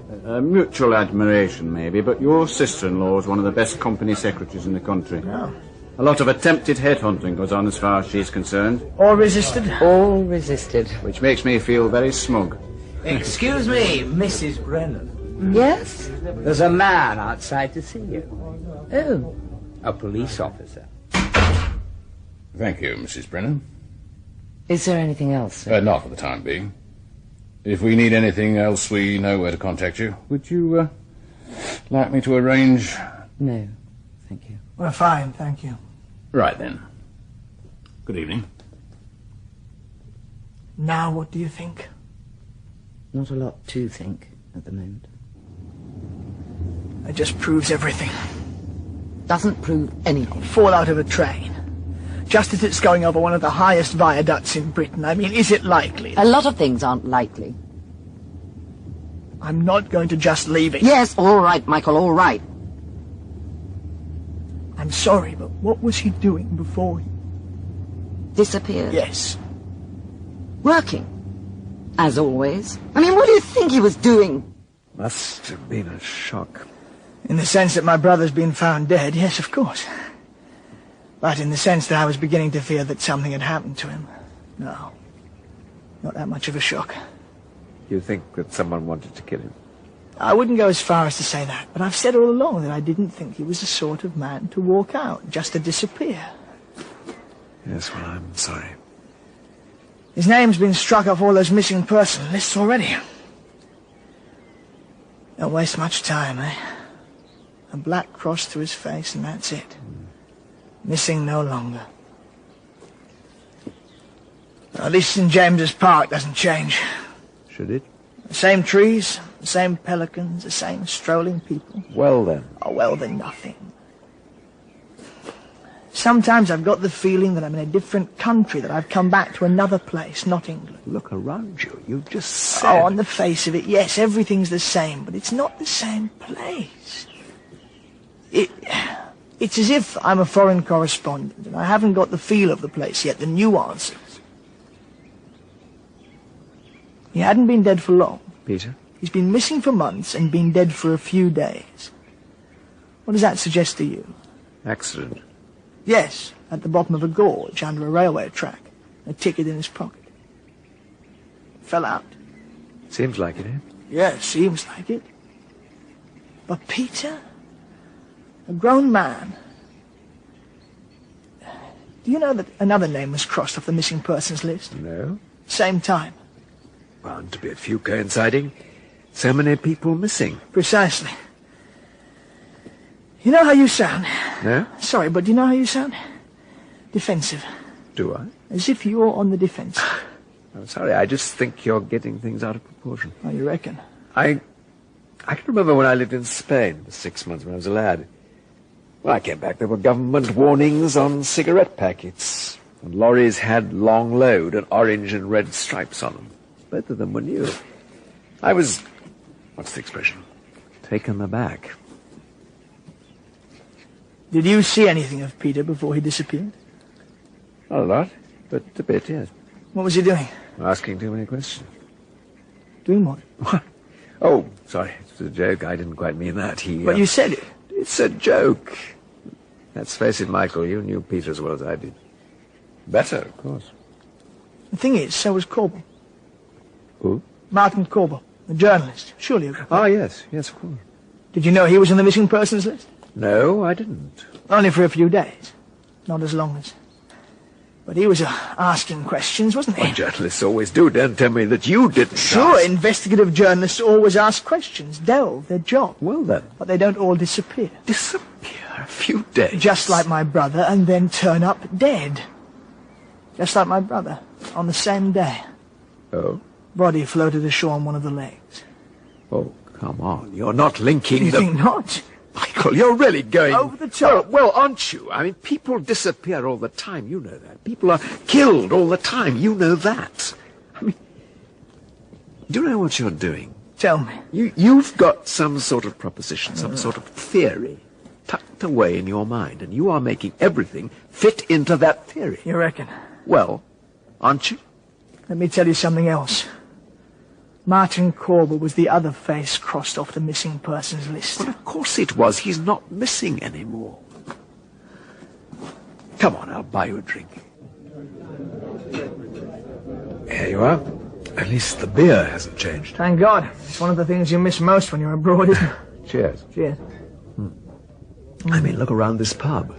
mutual admiration maybe, but your sister-in-law is one of the best company secretaries in the country. Oh. A lot of attempted headhunting goes on as far as she's concerned. All resisted? All resisted. Which makes me feel very smug. Excuse me, Mrs. Brennan. Yes? There's a man outside to see you. Oh. A police officer. Thank you, Mrs. Brennan. Is there anything else, sir? Not for the time being. If we need anything else, we know where to contact you. Would you like me to arrange? No, thank you. Well, fine, thank you. Right then. Good evening. Now what do you think? Not a lot to think at the moment. It just proves everything. Doesn't prove anything. Fall out of a train. Just as it's going over one of the highest viaducts in Britain. I mean, is it likely? A lot of things aren't likely. I'm not going to just leave it. Yes, all right, Michael, all right. I'm sorry, but what was he doing before he... Disappeared? Yes. Working. As always. I mean, what do you think he was doing? Must have been a shock. In the sense that my brother's been found dead, yes, of course. But in the sense that I was beginning to fear that something had happened to him, no. Not that much of a shock. You think that someone wanted to kill him? I wouldn't go as far as to say that, but I've said all along that I didn't think he was the sort of man to walk out, just to disappear. Yes, well, I'm sorry. His name's been struck off all those missing person lists already. Don't waste much time, eh? A black cross through his face, and that's it. Missing no longer. At least St. James's Park doesn't change. Should it? The same trees, the same pelicans, the same strolling people. Well, then. Oh, well, then nothing. Sometimes I've got the feeling that I'm in a different country, that I've come back to another place, not England. Look around you. You've just said... Oh, on the face of it, yes, everything's the same, but it's not the same place. It's as if I'm a foreign correspondent, and I haven't got the feel of the place yet, the nuances. He hadn't been dead for long. Peter? He's been missing for months and been dead for a few days. What does that suggest to you? Accident. Yes, at the bottom of a gorge, under a railway track. A ticket in his pocket. Fell out. Seems like it, eh? Yes, seems like it. But Peter? A grown man. Do you know that another name was crossed off the missing persons list? No. Same time. Bound to be a few coinciding. So many people missing. Precisely. You know how you sound? No? Sorry, but do you know how you sound? Defensive. Do I? As if you're on the defensive. I'm sorry, I just think you're getting things out of proportion. Oh, you reckon? I can remember when I lived in Spain for 6 months when I was a lad. When I came back, there were government warnings on cigarette packets. And lorries had long load and orange and red stripes on them. Both of them were new. I was, what's the expression? Taken aback. Did you see anything of Peter before he disappeared? Not a lot, but a bit, yes. What was he doing? Asking too many questions. Doing what? What? Oh, sorry. It's a joke. I didn't quite mean that. But you said it. It's a joke. Let's face it, Michael, you knew Peter as well as I did. Better, of course. The thing is, so was Corbel. Who? Martin Corbel, the journalist. Surely you... Ah, yes, of course. Did you know he was on the missing persons list? No, I didn't. Only for a few days. Not as long as... But he was asking questions, wasn't he? Well, journalists always do. Don't tell me that you didn't. Sure, investigative journalists always ask questions, delve, their job. Well, then. But they don't all disappear. Disappear? A few days? Just like my brother, and then turn up dead. Just like my brother, on the same day. Oh? Body floated ashore on one of the legs. Oh, come on. You're not linking You think not? Michael, you're really going... Over the top. Well, aren't you? I mean, people disappear all the time. You know that. People are killed all the time. You know that. I mean, do you know what you're doing? Tell me. You've got some sort of proposition, some sort of theory tucked away in your mind, and you are making everything fit into that theory. You reckon? Well, aren't you? Let me tell you something else. Martin Corbel was the other face crossed off the missing persons list. Well, of course it was. He's not missing anymore. Come on, I'll buy you a drink. Here you are. At least the beer hasn't changed. Thank God. It's one of the things you miss most when you're abroad, isn't it? Cheers. Cheers. I mean, look around this pub.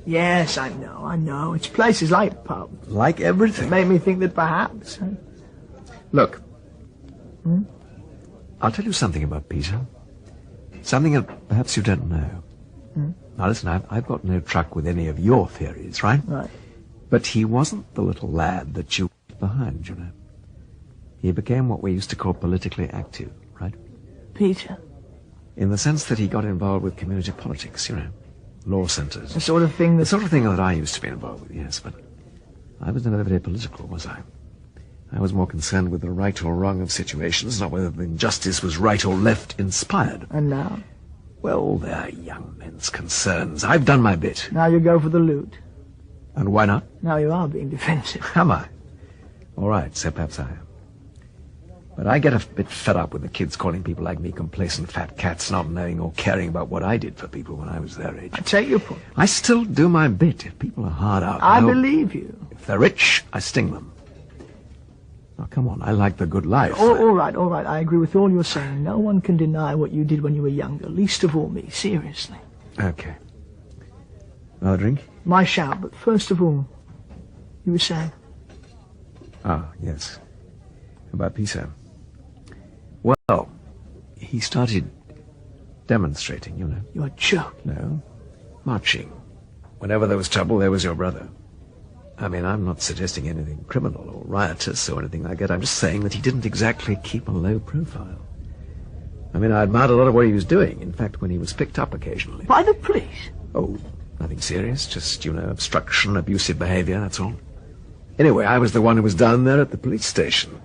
Yes, I know. It's places like pub. Like everything. It made me think that perhaps... Look. I'll tell you something about Peter. Something that perhaps you don't know. Now listen, I've got no truck with any of your theories, right? Right. But he wasn't the little lad that you left behind, you know. He became what we used to call politically active, right? Peter? In the sense that he got involved with community politics, you know. Law centres. The sort of thing that... The sort of thing that I used to be involved with, yes, but I was never very political, was I? I was more concerned with the right or wrong of situations, not whether the injustice was right or left inspired. And now? Well, they're young men's concerns. I've done my bit. Now you go for the loot. And why not? Now you are being defensive. Am I? All right, so perhaps I am. But I get a bit fed up with the kids calling people like me complacent fat cats, not knowing or caring about what I did for people when I was their age. I take your point. I still do my bit. If people are hard up... I believe you. If they're rich, I sting them. Now, come on, I like the good life. All right. I agree with all you're saying. No one can deny what you did when you were younger, least of all me, seriously. Okay. Another drink? My shout, but first of all, you were saying? Ah, yes. About Peter. Well, he started demonstrating, you know. You're joking. No. Marching. Whenever there was trouble, there was your brother. I mean, I'm not suggesting anything criminal or riotous or anything like that. I'm just saying that he didn't exactly keep a low profile. I mean, I admired a lot of what he was doing. In fact, when he was picked up occasionally. By the police? Oh, nothing serious. Just, you know, obstruction, abusive behavior, that's all. Anyway, I was the one who was down there at the police station.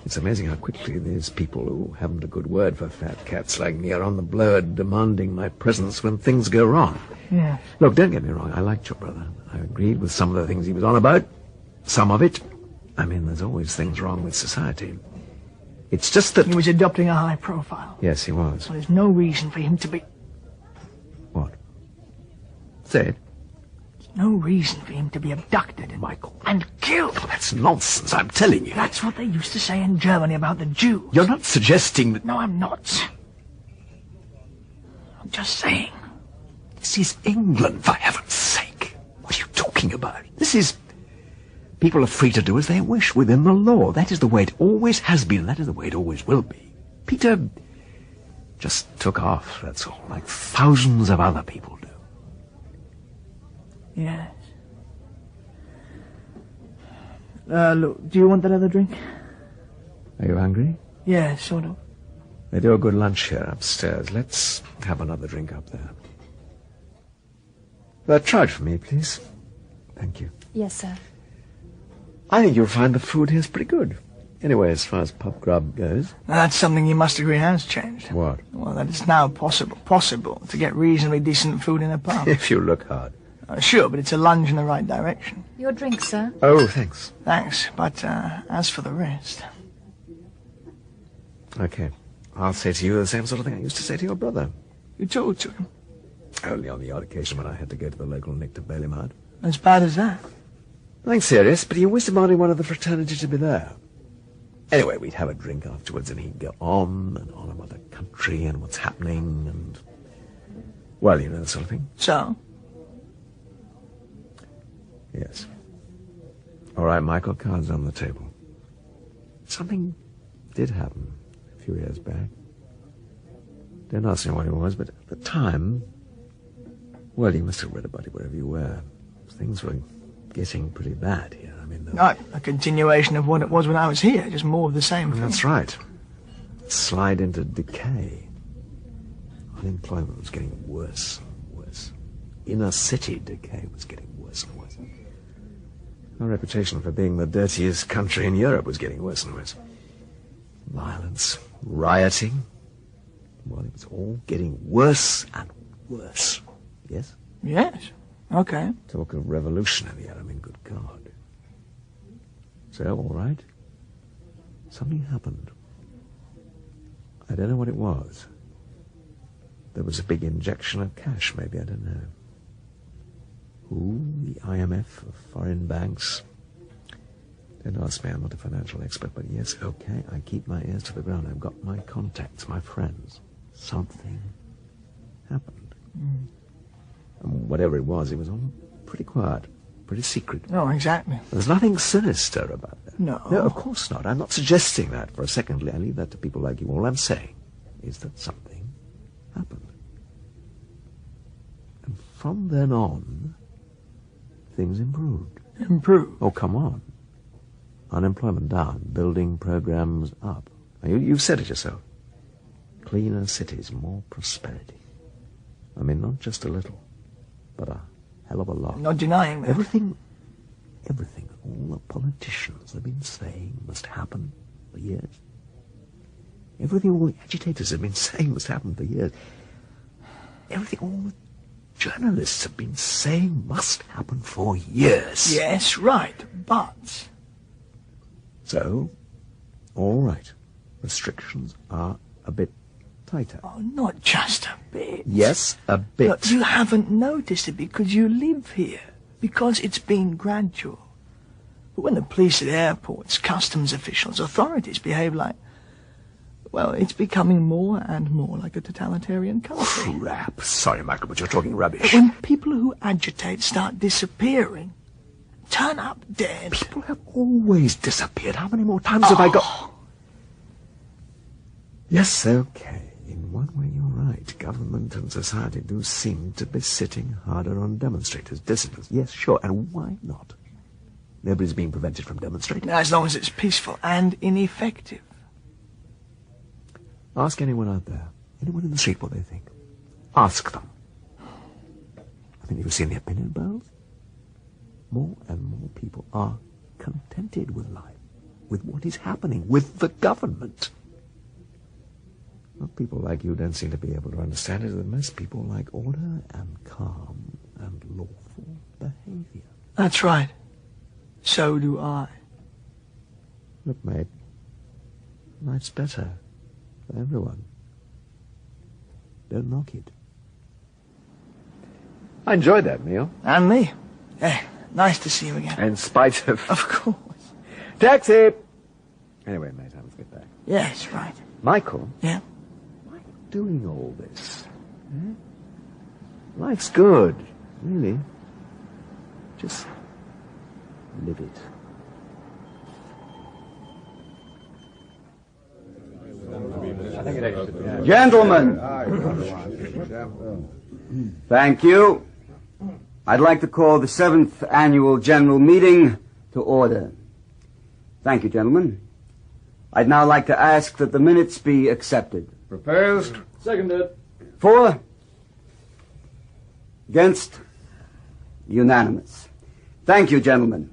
It's amazing how quickly these people who haven't a good word for fat cats like me are on the blower demanding my presence when things go wrong. Yeah. Look, don't get me wrong. I liked your brother. I agreed with some of the things he was on about. Some of it. I mean, there's always things wrong with society. It's just that... He was adopting a high profile. Yes, he was. Well, there's no reason for him to be... What? Say it. There's no reason for him to be abducted. Michael. And killed. Oh, that's nonsense, I'm telling you. That's what they used to say in Germany about the Jews. You're not suggesting that... No, I'm not. I'm just saying. This is England, for heaven's sake. What are you talking about? This is... People are free to do as they wish within the law. That is the way it always has been, and that is the way it always will be. Peter just took off, that's all, like thousands of other people do. Yes. Look, do you want that other drink? Are you hungry? Yeah, sort of. They do a good lunch here upstairs. Let's have another drink up there. Charge for me, please. Thank you. Yes, sir. I think you'll find the food here's pretty good. Anyway, as far as pub grub goes. Now, that's something you must agree has changed. What? Well, that it's now possible to get reasonably decent food in a pub. If you look hard. Sure, but it's a lunge in the right direction. Your drink, sir. Oh, thanks. Thanks, but as for the rest... Okay. I'll say to you the same sort of thing I used to say to your brother. You talked to him? Only on the odd occasion when I had to go to the local Nick to bail him out. As bad as that? Nothing serious, but he always demanded one of the fraternity to be there. Anyway, we'd have a drink afterwards, and he'd go on and on about the country and what's happening, and... Well, you know the sort of thing. So? Yes. All right, Michael, cards on the table. Something did happen a few years back. Don't ask me what it was, but at the time... Well, you must have read about it wherever you were. Things were getting pretty bad here. I mean... A continuation of what it was when I was here, just more of the same thing. That's right. Slide into decay. Unemployment was getting worse and worse. Inner city decay was getting worse and worse. Our reputation for being the dirtiest country in Europe was getting worse and worse. Violence, rioting. Well, it was all getting worse and worse. Yes? Yes. Okay. Talk of revolution in the air, I mean, good God. So, all right. Something happened. I don't know what it was. There was a big injection of cash, maybe, I don't know. Who? The IMF, or foreign banks? Don't ask me, I'm not a financial expert, but yes, okay, I keep my ears to the ground. I've got my contacts, my friends. Something happened. Mm. And whatever it was all pretty quiet, pretty secret. Oh, exactly. There's nothing sinister about that. No. No, of course not. I'm not suggesting that for a second. I leave that to people like you. All I'm saying is that something happened. And from then on, things improved. Improved? Oh, come on. Unemployment down, building programs up. You've said it yourself. Cleaner cities, more prosperity. I mean, not just a little, but a hell of a lot. Not denying that. Everything all the politicians have been saying must happen for years. Everything all the agitators have been saying must happen for years. Everything all the journalists have been saying must happen for years. Yes, right, but... So, all right. Restrictions are a bit tighter. Oh, not just a bit. Yes, a bit. Look, you haven't noticed it because you live here. Because it's been gradual. But when the police at airports, customs officials, authorities behave like... Well, it's becoming more and more like a totalitarian country. Crap. Sorry, Michael, but you're talking rubbish. When people who agitate start disappearing, turn up dead... People have always disappeared. How many more times have I got... Yes, okay. In one way, you're right. Government and society do seem to be sitting harder on demonstrators, dissidents. Yes, sure, and why not? Nobody's being prevented from demonstrating. As long as it's peaceful and ineffective. Ask anyone out there, anyone in the street what they think. Ask them. I mean, have you seen the opinion polls? More and more people are contented with life, with what is happening, with the government. What people like you don't seem to be able to understand is that most people like order and calm and lawful behavior. That's right. So do I. Look, mate, life's better for everyone. Don't knock it. I enjoyed that meal. And me. Hey, nice to see you again. In spite of... Of course. Taxi! Anyway, mate, I must get back. Yes, right. Michael? Yeah? Why are you doing all this? Eh? Life's good, really. Just live it. Gentlemen, thank you. I'd like to call the 7th Annual General Meeting to order. Thank you, gentlemen. I'd now like to ask that the minutes be accepted. Proposed. Seconded. For? Against? Unanimous. Thank you, gentlemen.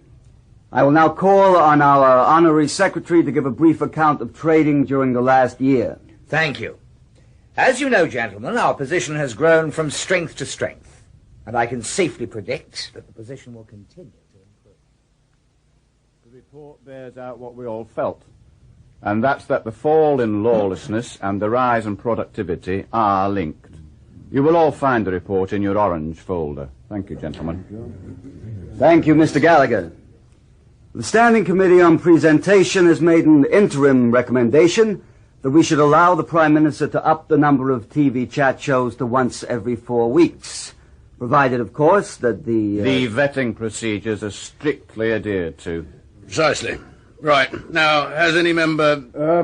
I will now call on our honorary secretary to give a brief account of trading during the last year. Thank you. As you know, gentlemen, our position has grown from strength to strength, and I can safely predict that the position will continue to improve. report bears out what we all felt, and that's that the fall in lawlessness and the rise in productivity are linked. You will all find the report in your orange folder. Thank you, gentlemen. Thank you, Mr. Gallagher. The Standing Committee on Presentation has made an interim recommendation that we should allow the Prime Minister to up the number of TV chat shows to once every 4 weeks, provided, of course, that the vetting procedures are strictly adhered to. Precisely. Right. Now, has any member...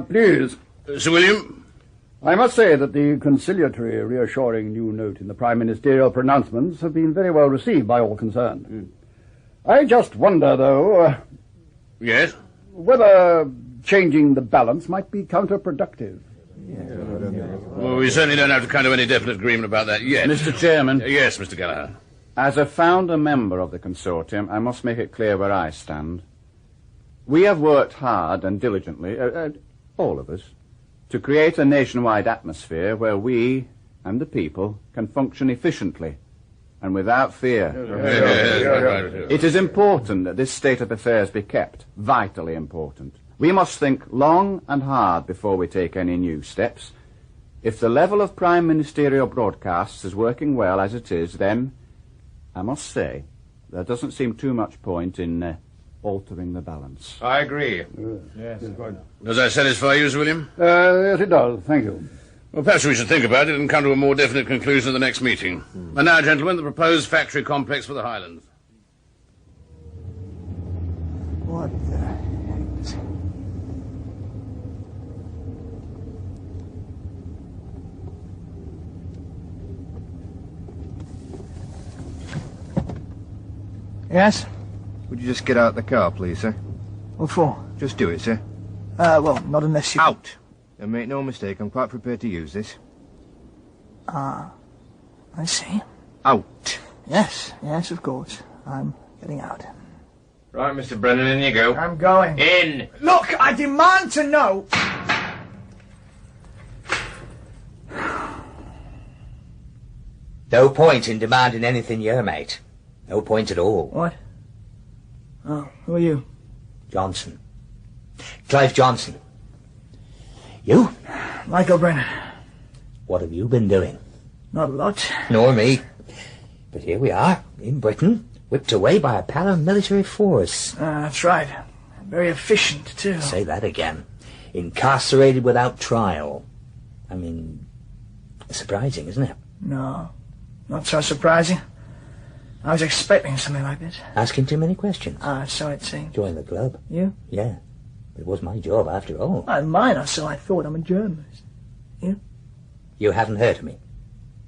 Please. Sir William? I must say that the conciliatory, reassuring new note in the Prime Ministerial pronouncements have been very well received by all concerned. I just wonder, though... Yes? Whether changing the balance might be counterproductive. Well, we certainly don't have to come to any definite agreement about that yet. Mr. Chairman? Yes, Mr. Gallagher. As a founder member of the consortium, I must make it clear where I stand. We have worked hard and diligently, all of us, to create a nationwide atmosphere where we and the people can function efficiently and without fear. It is important that this state of affairs be kept, vitally important. We must think long and hard before we take any new steps. If the level of Prime Ministerial broadcasts is working well as it is, then, I must say, there doesn't seem too much point in altering the balance. I agree. Yes. Does that satisfy you, Sir William? Yes, it does. Thank you. Well, perhaps we should think about it and come to a more definite conclusion at the next meeting. And now, gentlemen, the proposed factory complex for the Highlands. What the heck? Yes? Would you just get out of the car, please, sir? What for? Just do it, sir. Well, not unless you... Out! And make no mistake, I'm quite prepared to use this. I see. Out! Yes, of course. I'm getting out. Right, Mr. Brennan, in you go. I'm going. In! Look, I demand to know... No point in demanding anything here, mate. No point at all. What? Oh, who are you? Johnson. Clive Johnson. You? Michael Brennan. What have you been doing? Not a lot. Nor me. But here we are, in Britain, whipped away by a paramilitary force. That's right. Very efficient, too. Say that again. Incarcerated without trial. I mean, surprising, isn't it? No, not so surprising. I was expecting something like this. Asking too many questions. So it seems. Join the club. You? Yeah. It was my job, after all. Mine, or so I thought. I'm a journalist. You? You haven't heard of me?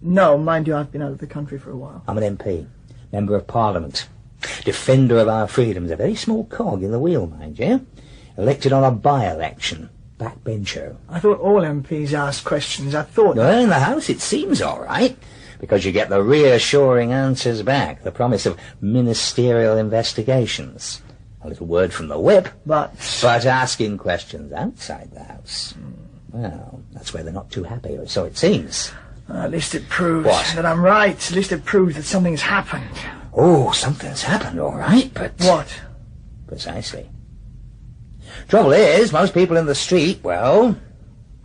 No, mind you, I've been out of the country for a while. I'm an MP, Member of Parliament, defender of our freedoms, a very small cog in the wheel, mind you. Elected on a by-election, backbencher. I thought all MPs asked questions. I thought... Well, in the House it seems all right, because you get the reassuring answers back, the promise of ministerial investigations. A little word from the whip, but asking questions outside the House, well, that's where they're not too happy, or so it seems. At least it proves What? that I'm right. At least it proves that something's happened. Oh, something's happened, all right, but... What? Precisely. Trouble is, most people in the street, well,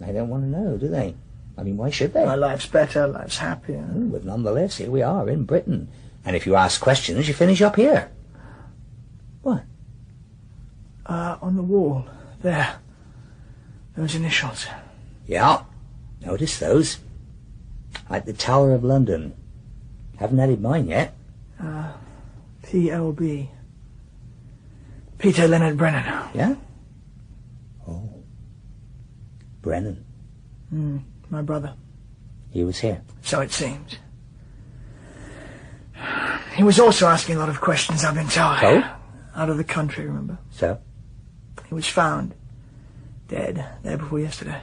they don't want to know, do they? I mean, why should they? My life's better, life's happier. But nonetheless, here we are in Britain. And if you ask questions, you finish up here. What? On the wall. There. Those initials. Yeah. Notice those. Like the Tower of London. Haven't added mine yet. PLB. Peter Leonard Brennan. Yeah? Oh. Brennan. My brother. He was here. So it seems. He was also asking a lot of questions, I've been told. So? Out of the country, remember? So? He was found. Dead. Day before yesterday.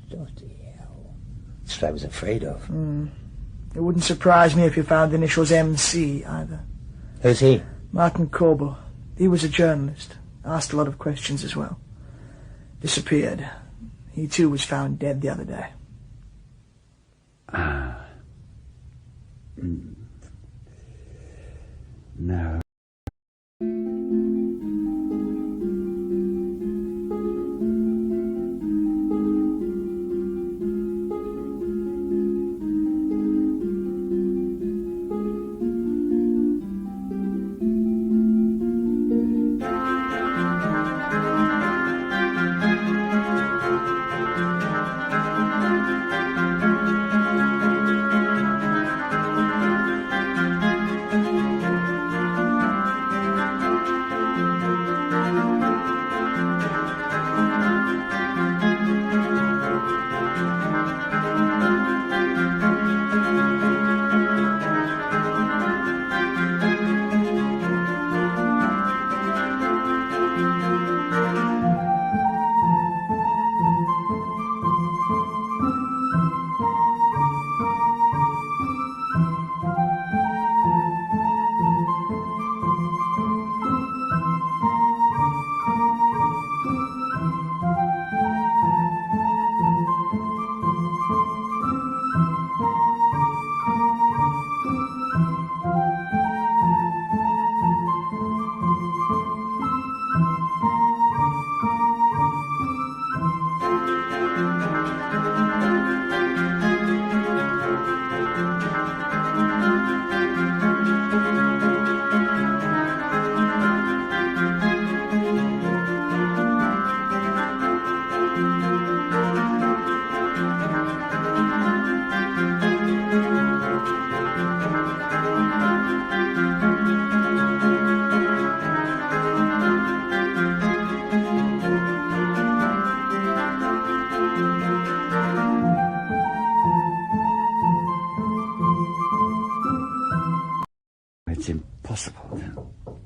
Bloody hell. That's what I was afraid of. It wouldn't surprise me if you found the initials MC, either. Who's he? Martin Corbell. He was a journalist. Asked a lot of questions as well. Disappeared. He too was found dead the other day. No.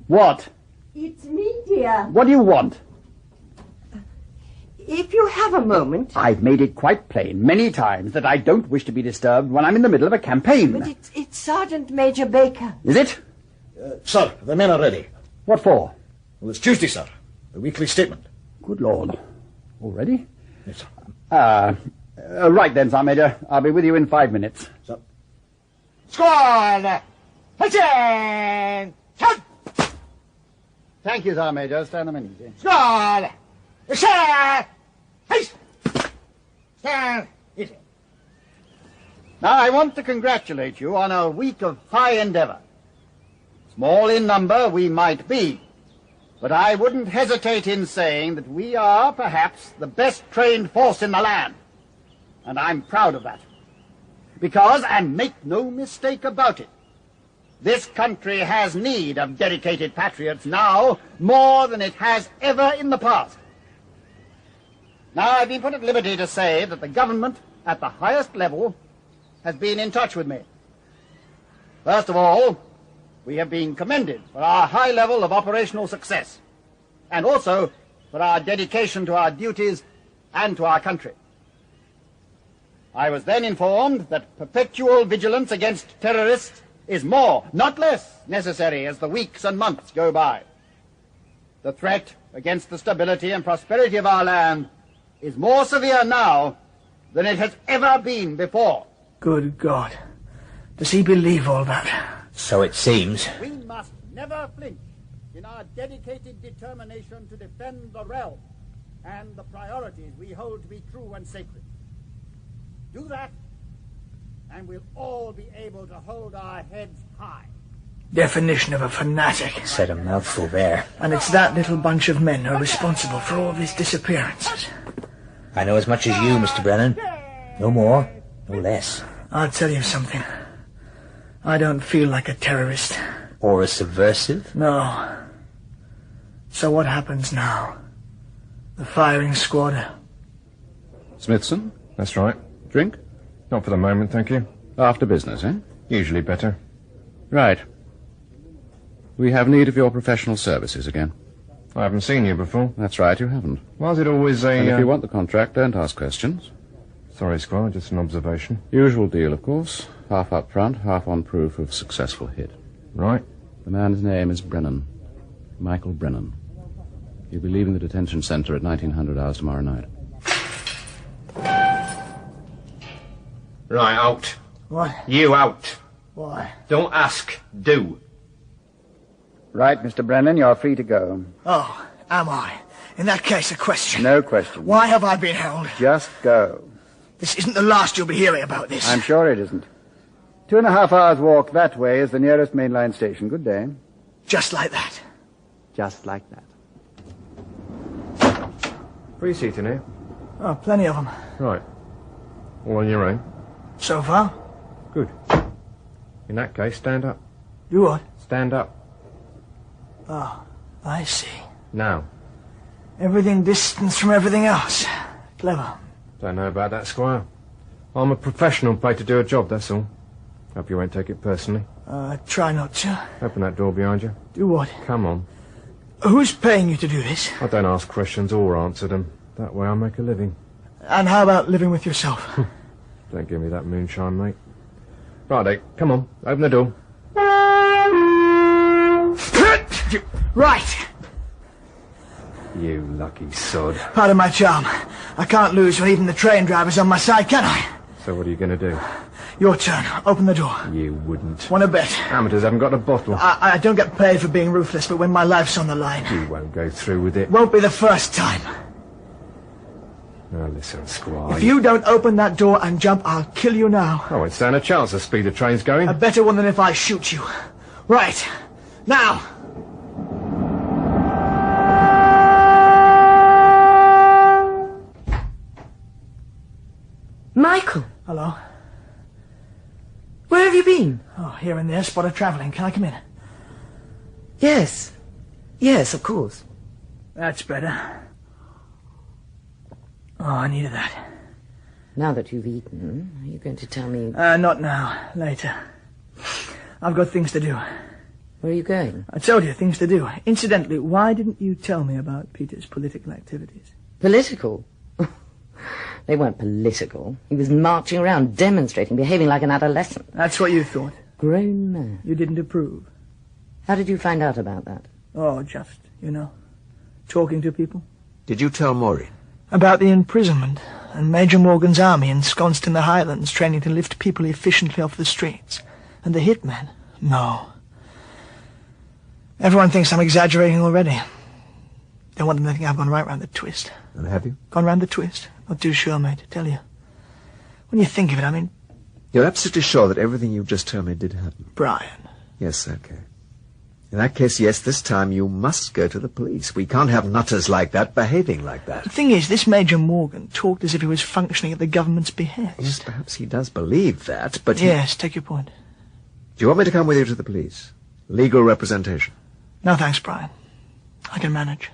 What? It's me, dear. What do you want? If you have a moment. I've made it quite plain many times that I don't wish to be disturbed when I'm in the middle of a campaign. But it's Sergeant Major Baker. Is it? Sir, the men are ready. What for? Well, it's Tuesday, sir. The weekly statement. Good Lord. Already? Yes, sir. Right then, Sergeant Major. I'll be with you in 5 minutes. Sir. Squad! Attention! Thank you, Sergeant Major. Stand a minute. Squad! Stand! Haste! Stand! Easy. Now, I want to congratulate you on a week of high endeavor. Small in number we might be, but I wouldn't hesitate in saying that we are, perhaps, the best trained force in the land. And I'm proud of that. Because, and make no mistake about it, this country has need of dedicated patriots now more than it has ever in the past. Now, I've been put at liberty to say that the government at the highest level has been in touch with me. First of all, we have been commended for our high level of operational success, and also for our dedication to our duties and to our country. I was then informed that perpetual vigilance against terrorists is more, not less, necessary as the weeks and months go by. The threat against the stability and prosperity of our land is more severe now than it has ever been before. Good God. Does he believe all that? So it seems. We must never flinch in our dedicated determination to defend the realm and the priorities we hold to be true and sacred. Do that, and we'll all be able to hold our heads high. Definition of a fanatic. Said a mouthful there. And it's that little bunch of men who are responsible for all these disappearances. I know as much as you, Mr. Brennan. No more, no less. I'll tell you something. I don't feel like a terrorist. Or a subversive? No. So what happens now? The firing squad? Smithson? That's right. Drink? Not for the moment, thank you. After business, eh? Usually better. Right. We have need of your professional services again. I haven't seen you before. That's right, you haven't. Why is it always a... And if you want the contract, don't ask questions. Sorry, Squire, just an observation. Usual deal, of course. Half up front, half on proof of successful hit. Right. The man's name is Brennan. Michael Brennan. He'll be leaving the detention centre at 1900 hours tomorrow night. Right, out. What? You out. Why? Don't ask, do. Right, Mr. Brennan, you're free to go. Oh, am I? In that case, a question. No question. Why have I been held? Just go. This isn't the last you'll be hearing about this. I'm sure it isn't. 2.5 hours walk that way is the nearest mainline station. Good day. Just like that. Just like that. Free seat in here? Oh, plenty of them. Right. All on your own? So far? Good. In that case, stand up. Do what? Stand up. Oh, I see. Now. Everything distanced from everything else. Clever. Don't know about that, Squire. I'm a professional paid to do a job, that's all. Hope you won't take it personally. Try not to. Open that door behind you. Do what? Come on. Who's paying you to do this? I don't ask questions or answer them. That way I make a living. And how about living with yourself? Don't give me that moonshine, mate. Righto, come on, open the door. Right! You lucky sod. Part of my charm. I can't lose when even the train driver's on my side, can I? So what are you going to do? Your turn. Open the door. You wouldn't. Want to bet? Amateurs haven't got a bottle. I don't get paid for being ruthless, but when my life's on the line... You won't go through with it. Won't be the first time. Now listen, Squire. If you don't open that door and jump, I'll kill you now. I won't stand a chance the speed the train's going. A better one than if I shoot you. Right. Now! Michael! Hello. Where have you been? Oh, here and there, spotted travelling. Can I come in? Yes. Yes, of course. That's better. Oh, I needed that. Now that you've eaten, are you going to tell me... Not now. Later. I've got things to do. Where are you going? I told you, things to do. Incidentally, why didn't you tell me about Peter's political activities? Political? They weren't political. He was marching around, demonstrating, behaving like an adolescent. That's what you thought. Grown man. You didn't approve. How did you find out about that? Oh, just, talking to people. Did you tell Maureen? About the imprisonment and Major Morgan's army ensconced in the Highlands training to lift people efficiently off the streets. And the hitman? No. Everyone thinks I'm exaggerating already. Don't want them to think I've gone right round the twist. And have you? Gone round the twist? Not too sure, mate, I tell you. When you think of it, You're absolutely sure that everything you just told me did happen? Brian. Yes, okay. In that case, yes, this time you must go to the police. We can't have nutters like that behaving like that. The thing is, this Major Morgan talked as if he was functioning at the government's behest. Yes, perhaps he does believe that, but Yes, take your point. Do you want me to come with you to the police? Legal representation? No, thanks, Brian. I can manage.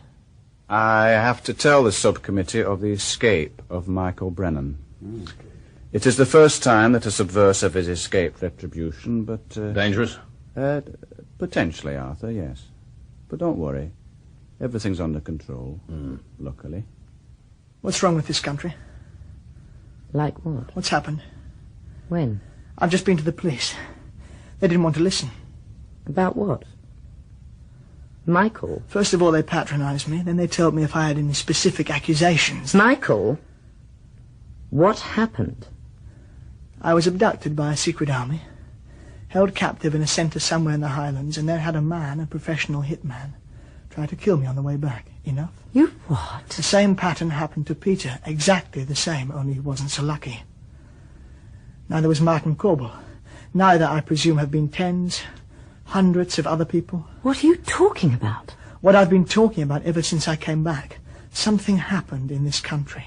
I have to tell the subcommittee of the escape of Michael Brennan. It is the first time that a subversive has escaped retribution, but... Dangerous? Potentially, Arthur, yes. But don't worry. Everything's under control, luckily. What's wrong with this country? Like what? What's happened? When? I've just been to the police. They didn't want to listen. About what? Michael? First of all, they patronised me. Then they told me if I had any specific accusations. Michael? What happened? I was abducted by a secret army, held captive in a centre somewhere in the Highlands, and there had a man, a professional hitman, try to kill me on the way back. Enough? You what? The same pattern happened to Peter. Exactly the same, only he wasn't so lucky. Neither was Martin Corbel. Neither, I presume, have been tens, hundreds of other people. What are you talking about? What I've been talking about ever since I came back. Something happened in this country.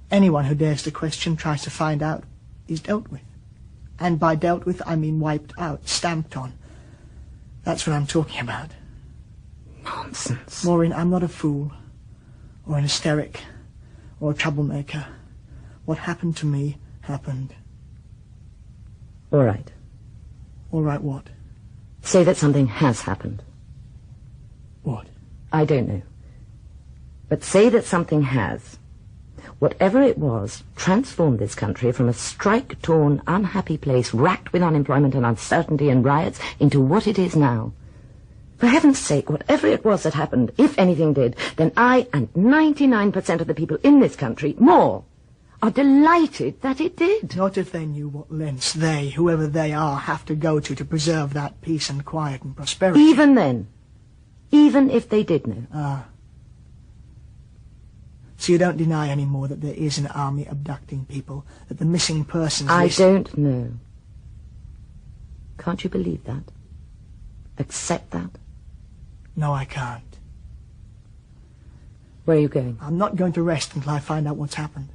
Anyone who dares to question, tries to find out, is dealt with. And by dealt with, I mean wiped out, stamped on. That's what I'm talking about. Nonsense. Maureen, I'm not a fool, or an hysteric, or a troublemaker. What happened to me, happened. All right. All right what? Say that something has happened. What? I don't know. But say that something has. Whatever it was, transformed this country from a strike-torn, unhappy place racked with unemployment and uncertainty and riots into what it is now. For heaven's sake, whatever it was that happened, if anything did, then I and 99% of the people in this country, more, are delighted that it did. Not if they knew what lengths they, whoever they are, have to go to preserve that peace and quiet and prosperity. Even then. Even if they did know. Ah. So you don't deny anymore that there is an army abducting people, that the missing persons... I don't know. Can't you believe that? Accept that? No, I can't. Where are you going? I'm not going to rest until I find out what's happened.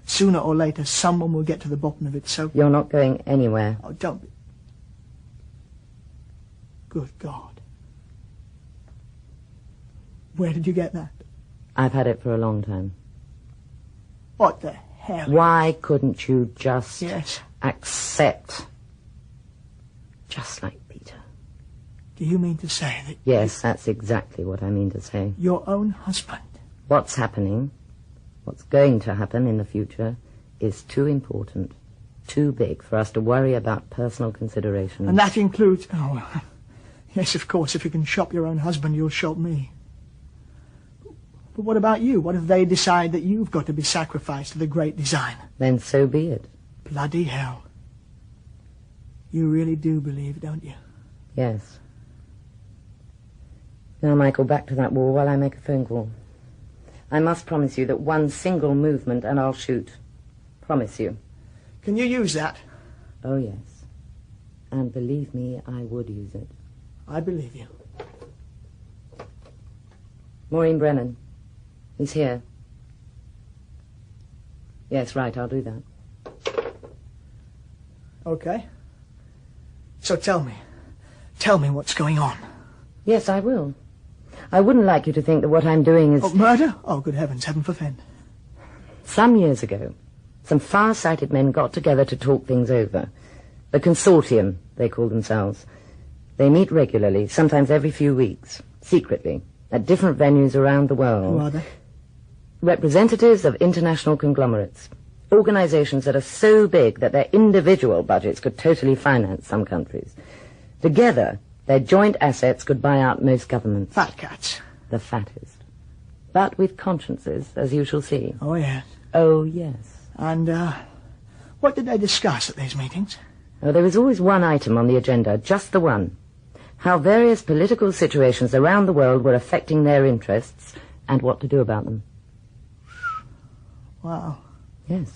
Sooner or later, someone will get to the bottom of it, so... You're not going anywhere. Oh, don't be... Good God. Where did you get that? I've had it for a long time. What the hell? Why couldn't you just... Yes. Accept? Just like Peter. Do you mean to say that... Yes, that's exactly what I mean to say. Your own husband? What's happening, what's going to happen in the future, is too important, too big for us to worry about personal considerations. And that includes... Oh, yes, of course, if you can shop your own husband, you'll shop me. But what about you? What if they decide that you've got to be sacrificed to the great design? Then so be it. Bloody hell. You really do believe, don't you? Yes. Now, Michael, back to that wall while I make a phone call. I must promise you that one single movement and I'll shoot. Promise you. Can you use that? Oh, yes. And believe me, I would use it. I believe you. Maureen Brennan. He's here. Yes, right, I'll do that. Okay. So tell me. Tell me what's going on. Yes, I will. I wouldn't like you to think that what I'm doing is... Oh, murder? Oh, good heavens, heaven forfend. Some years ago, some far-sighted men got together to talk things over. The consortium, they called themselves. They meet regularly, sometimes every few weeks, secretly, at different venues around the world. Who are they? Representatives of international conglomerates. Organizations that are so big that their individual budgets could totally finance some countries. Together, their joint assets could buy out most governments. Fat cats. The fattest. But with consciences, as you shall see. Oh, yes. Oh, yes. And, what did they discuss at these meetings? Oh, there was always one item on the agenda, just the one. How various political situations around the world were affecting their interests and what to do about them. Wow. Yes.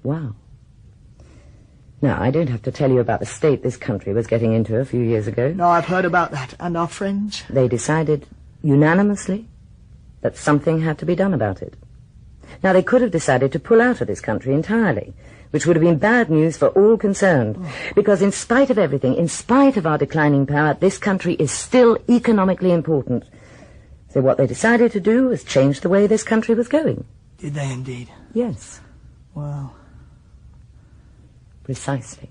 Wow. Now, I don't have to tell you about the state this country was getting into a few years ago. No, I've heard about that. And our friends? They decided unanimously that something had to be done about it. Now, they could have decided to pull out of this country entirely, which would have been bad news for all concerned, because in spite of everything, in spite of our declining power, this country is still economically important. So what they decided to do was change the way this country was going. Did they indeed? Yes. Well. Precisely.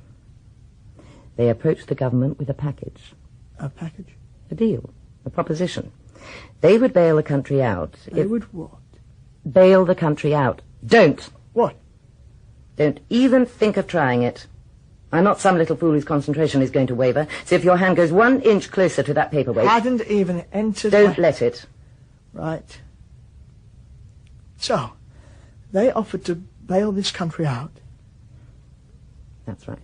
They approached the government with a package. A package? A deal. A proposition. They would bail the country out. They would what? Bail the country out. Don't. What? Don't even think of trying it. I'm not some little fool whose concentration is going to waver, so if your hand goes 1 inch closer to that paperweight... Hadn't even entered... Don't let it. Right. So, they offered to bail this country out. That's right.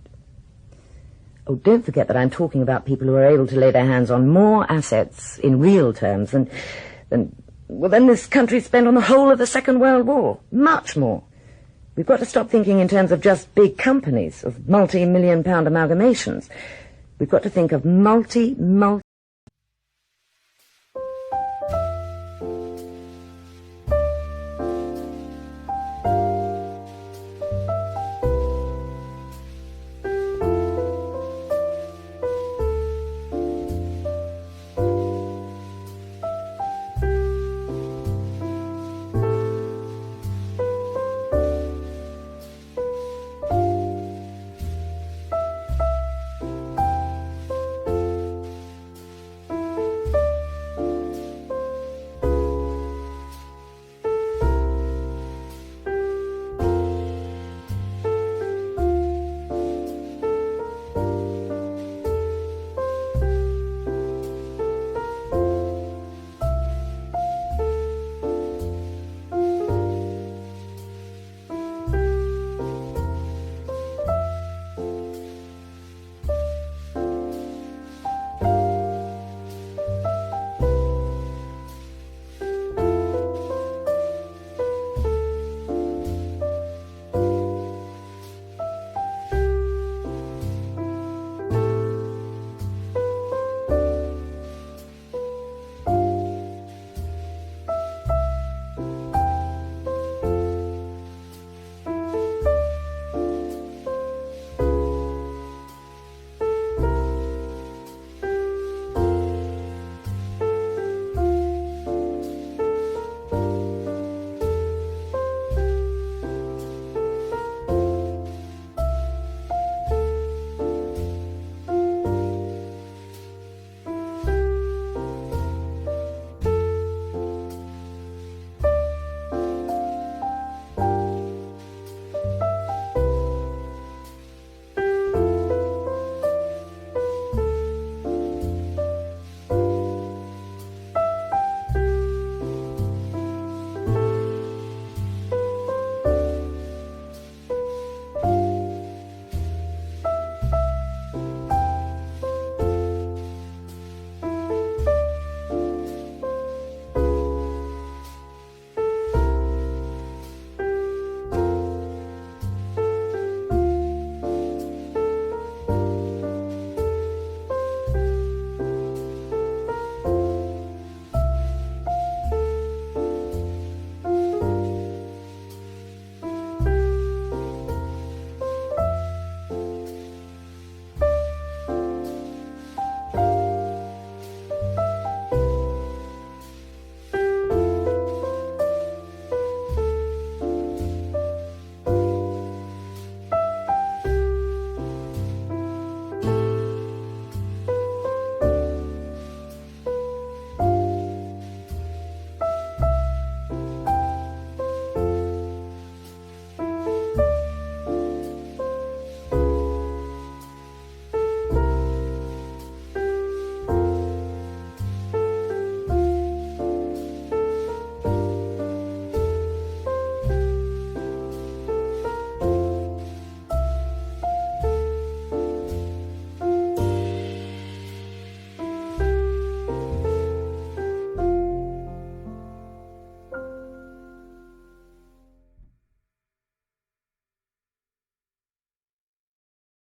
Oh, don't forget that I'm talking about people who are able to lay their hands on more assets in real terms than this country spent on the whole of the Second World War. Much more. We've got to stop thinking in terms of just big companies, of multi-million-pound amalgamations. We've got to think of multi...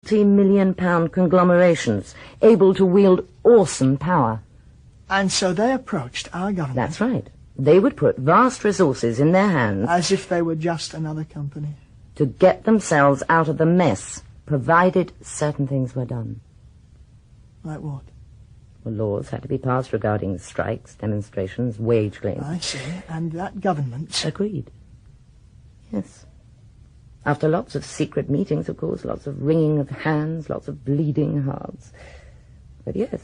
multi-million-pound conglomerations able to wield awesome power. And so they approached our government. That's right. They would put vast resources in their hands. As if they were just another company. To get themselves out of the mess, provided certain things were done. Like what? Well, laws had to be passed regarding strikes, demonstrations, wage claims. I see. And that government... Agreed. Yes. After lots of secret meetings, of course, lots of wringing of hands, lots of bleeding hearts. But yes,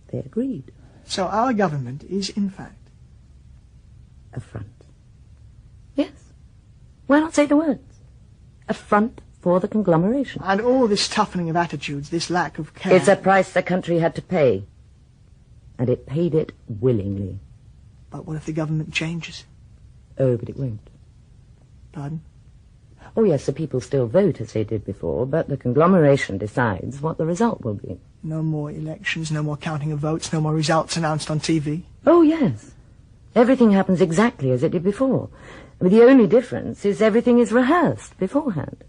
they agreed. So our government is, in fact... a front. Yes. Why not say the words? A front for the conglomeration. And all this toughening of attitudes, this lack of care... It's a price the country had to pay. And it paid it willingly. But what if the government changes? Oh, but it won't. Pardon? Oh, yes, the people still vote as they did before, but the conglomeration decides what the result will be. No more elections, no more counting of votes, no more results announced on TV? Oh, yes. Everything happens exactly as it did before. But the only difference is everything is rehearsed beforehand.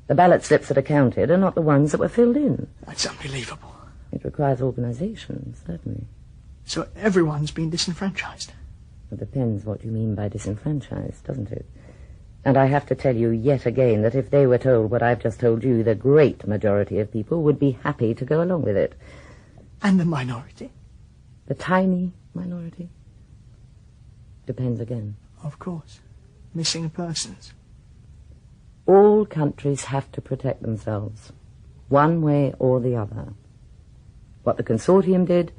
The ballot slips that are counted are not the ones that were filled in. That's unbelievable. It requires organisation, certainly. So everyone's been disenfranchised? It depends what you mean by disenfranchised, doesn't it? And I have to tell you yet again that if they were told what I've just told you, the great majority of people would be happy to go along with it. And the minority? The tiny minority? Depends again. Of course. Missing persons. All countries have to protect themselves, one way or the other. What the consortium did,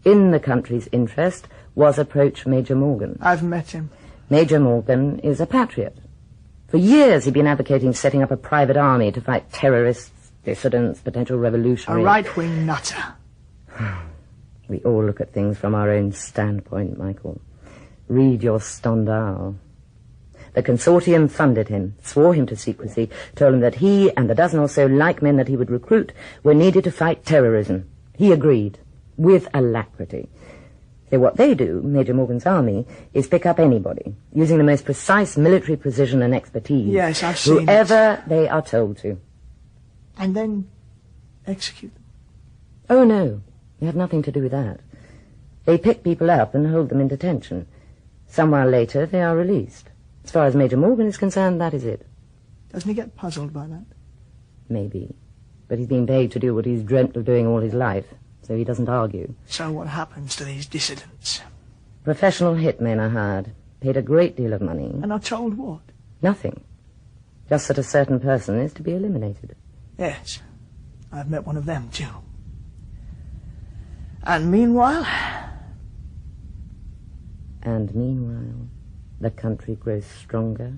in the country's interest, was approach Major Morgan. I've met him. Major Morgan is a patriot. For years he'd been advocating setting up a private army to fight terrorists, dissidents, potential revolutionaries. A right-wing nutter. We all look at things from our own standpoint, Michael. Read your Stendhal. The consortium funded him, swore him to secrecy, told him that he and the dozen or so like men that he would recruit were needed to fight terrorism. He agreed, with alacrity. So what they do, Major Morgan's army, is pick up anybody, using the most precise military precision and expertise. Yes, I've seen whoever they are told to. And then execute them? Oh, no. We have nothing to do with that. They pick people up and hold them in detention. Some while later, they are released. As far as Major Morgan is concerned, that is it. Doesn't he get puzzled by that? Maybe. But he's been paid to do what he's dreamt of doing all his life, so he doesn't argue. So what happens to these dissidents? Professional hitmen are hired, paid a great deal of money. And are told what? Nothing. Just that a certain person is to be eliminated. Yes. I've met one of them, too. And meanwhile? And meanwhile, the country grows stronger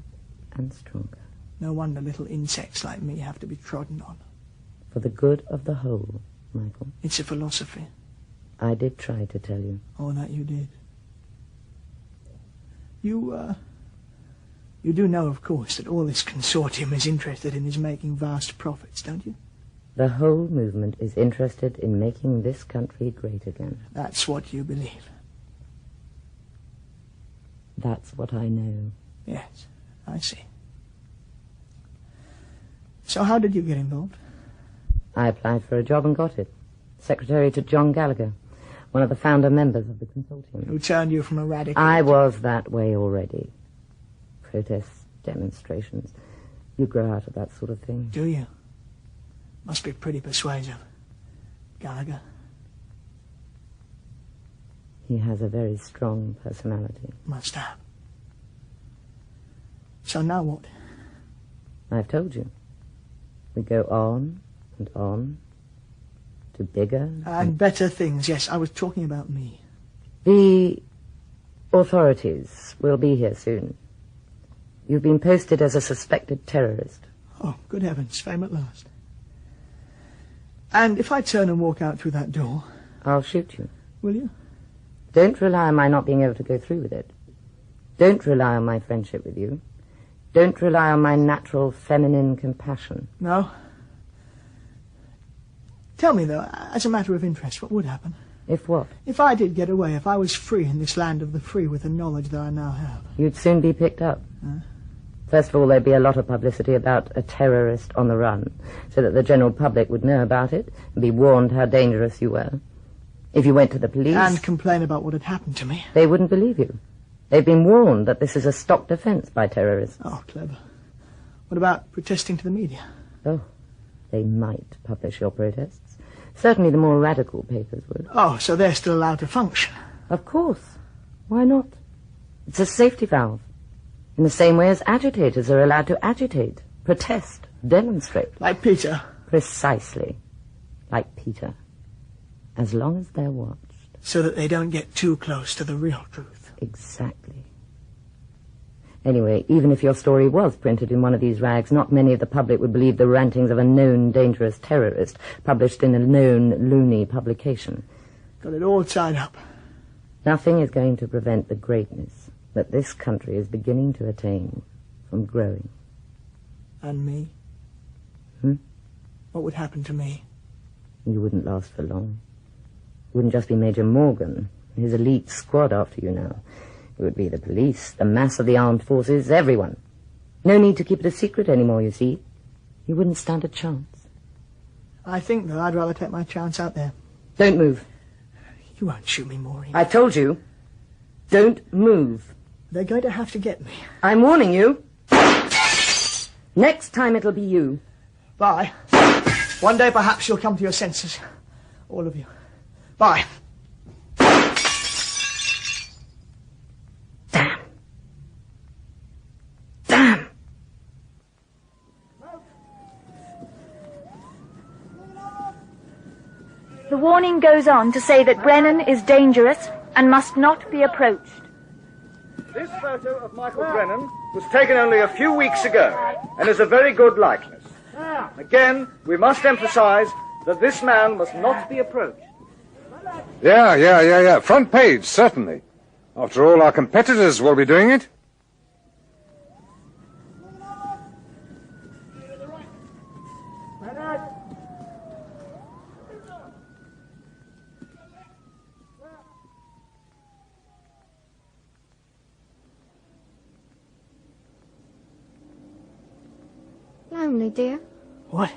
and stronger. No wonder little insects like me have to be trodden on. For the good of the whole, Michael. It's a philosophy. I did try to tell you. Oh, that you did. You do know, of course, that all this consortium is interested in is making vast profits, don't you? The whole movement is interested in making this country great again. That's what you believe. That's what I know. Yes, I see. So how did you get involved? I applied for a job and got it. Secretary to John Gallagher, one of the founder members of the consortium. Who turned you from a radical... I was that way already. Protests, demonstrations. You grow out of that sort of thing. Do you? Must be pretty persuasive. Gallagher. He has a very strong personality. Must have. So now what? I've told you. We go on and on to bigger and better things. Yes, I was talking about me. The authorities will be here soon. You've been posted as a suspected terrorist. Oh, good heavens, fame at last. And if I turn and walk out through that door... I'll shoot you. Will you? Don't rely on my not being able to go through with it. Don't rely on my friendship with you. Don't rely on my natural feminine compassion. No? Tell me, though, as a matter of interest, what would happen? If what? If I did get away, if I was free in this land of the free with the knowledge that I now have. You'd soon be picked up. First of all, there'd be a lot of publicity about a terrorist on the run, so that the general public would know about it and be warned how dangerous you were. If you went to the police... And complain about what had happened to me. They wouldn't believe you. They've been warned that this is a stock defense by terrorists. Oh, clever. What about protesting to the media? Oh, they might publish your protests. Certainly the more radical papers would. Oh, so they're still allowed to function? Of course. Why not? It's a safety valve. In the same way as agitators are allowed to agitate, protest, demonstrate. Like Peter? Precisely. Like Peter. As long as they're watched. So that they don't get too close to the real truth. Exactly. Anyway, even if your story was printed in one of these rags, not many of the public would believe the rantings of a known dangerous terrorist published in a known loony publication. Got it all tied up. Nothing is going to prevent the greatness that this country is beginning to attain from growing. And me? What would happen to me? You wouldn't last for long. It wouldn't just be Major Morgan, his elite squad after you now. It would be the police, the mass of the armed forces, everyone. No need to keep it a secret anymore, you see. You wouldn't stand a chance. I think, though, I'd rather take my chance out there. Don't move. You won't shoot me, Maureen. I told you. Don't move. They're going to have to get me. I'm warning you. Next time it'll be you. Bye. One day perhaps you'll come to your senses. All of you. Bye. Damn. Damn. The warning goes on to say that Brennan is dangerous and must not be approached. This photo of Michael Brennan was taken only a few weeks ago and is a very good likeness. Again, we must emphasize that this man must not be approached. Yeah. Front page, certainly. After all, our competitors will be doing it. Lonely, dear? What?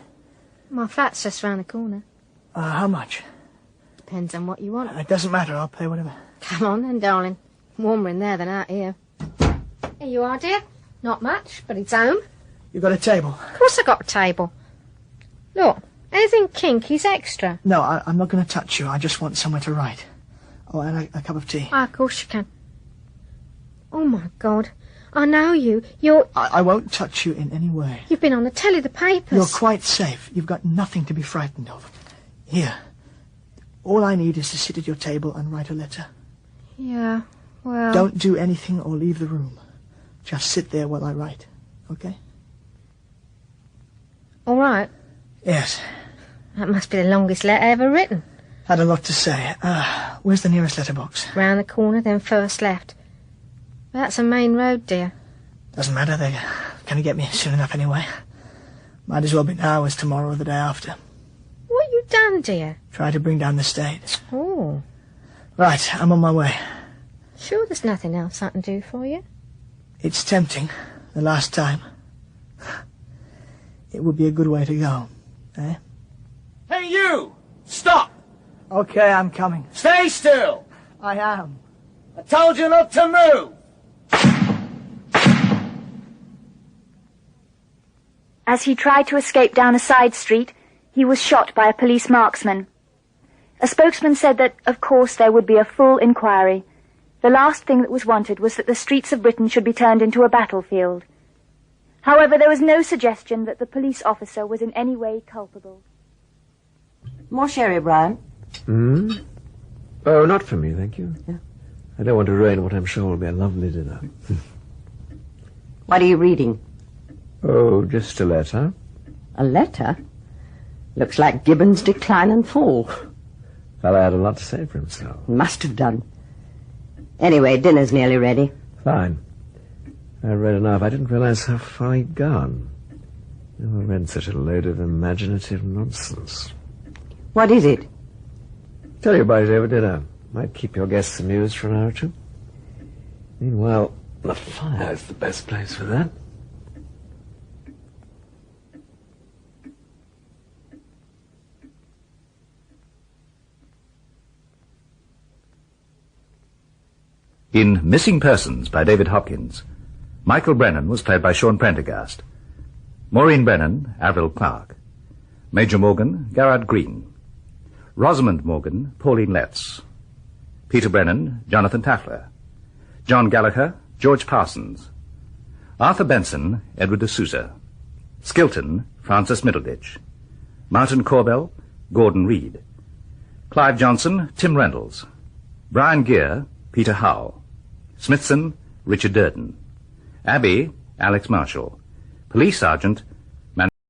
My flat's just round the corner. How much? Depends on what you want. It doesn't matter, I'll pay whatever. Come on then, darling. Warmer in there than out here. Here you are, dear. Not much, but it's home. You got a table? Of course I got a table. Look, anything kinky's extra. No, I'm not going to touch you. I just want somewhere to write. Oh, and a cup of tea. Ah, of course you can. Oh, my God. I know you. You're... I won't touch you in any way. You've been on the telly, the papers. You're quite safe. You've got nothing to be frightened of. Here. All I need is to sit at your table and write a letter. Yeah, well... Don't do anything or leave the room. Just sit there while I write. Okay? All right. Yes. That must be the longest letter ever written. Had a lot to say. Where's the nearest letterbox? Round the corner, then first left. That's a main road, dear. Doesn't matter. They're going to get me soon enough anyway. Might as well be now as tomorrow or the day after. What you done, dear? Try to bring down the state. Oh. Right, I'm on my way. Sure there's nothing else I can do for you? It's tempting. The last time. It would be a good way to go. Eh? Hey, you! Stop! Okay, I'm coming. Stay still! I am. I told you not to move! As he tried to escape down a side street, he was shot by a police marksman. A spokesman said that, of course, there would be a full inquiry. The last thing that was wanted was that the streets of Britain should be turned into a battlefield. However, there was no suggestion that the police officer was in any way culpable. More sherry, Brian? Oh, not for me, thank you. Yeah. I don't want to ruin what I'm sure will be a lovely dinner. What are you reading? Oh, just a letter. A letter? Looks like Gibbon's Decline and Fall. Fellow had a lot to say for himself. Must have done. Anyway, dinner's nearly ready. Fine. I read enough. I didn't realize how far he'd gone. Never read such a load of imaginative nonsense. What is it? Tell you about it over dinner. Might keep your guests amused for an hour or two. Meanwhile, the fire's the best place for that. In Missing Persons by David Hopkins, Michael Brennan was played by Sean Prendergast. Maureen Brennan, Avril Clark. Major Morgan, Garrard Green. Rosamond Morgan, Pauline Letts. Peter Brennan, Jonathan Taffler. John Gallagher, George Parsons. Arthur Benson, Edward de Souza. Skilton, Francis Middleditch. Martin Corbell, Gordon Reed. Clive Johnson, Tim Reynolds. Brian Gear, Peter Howe. Smithson, Richard Durden. Abbey, Alex Marshall. Police Sergeant,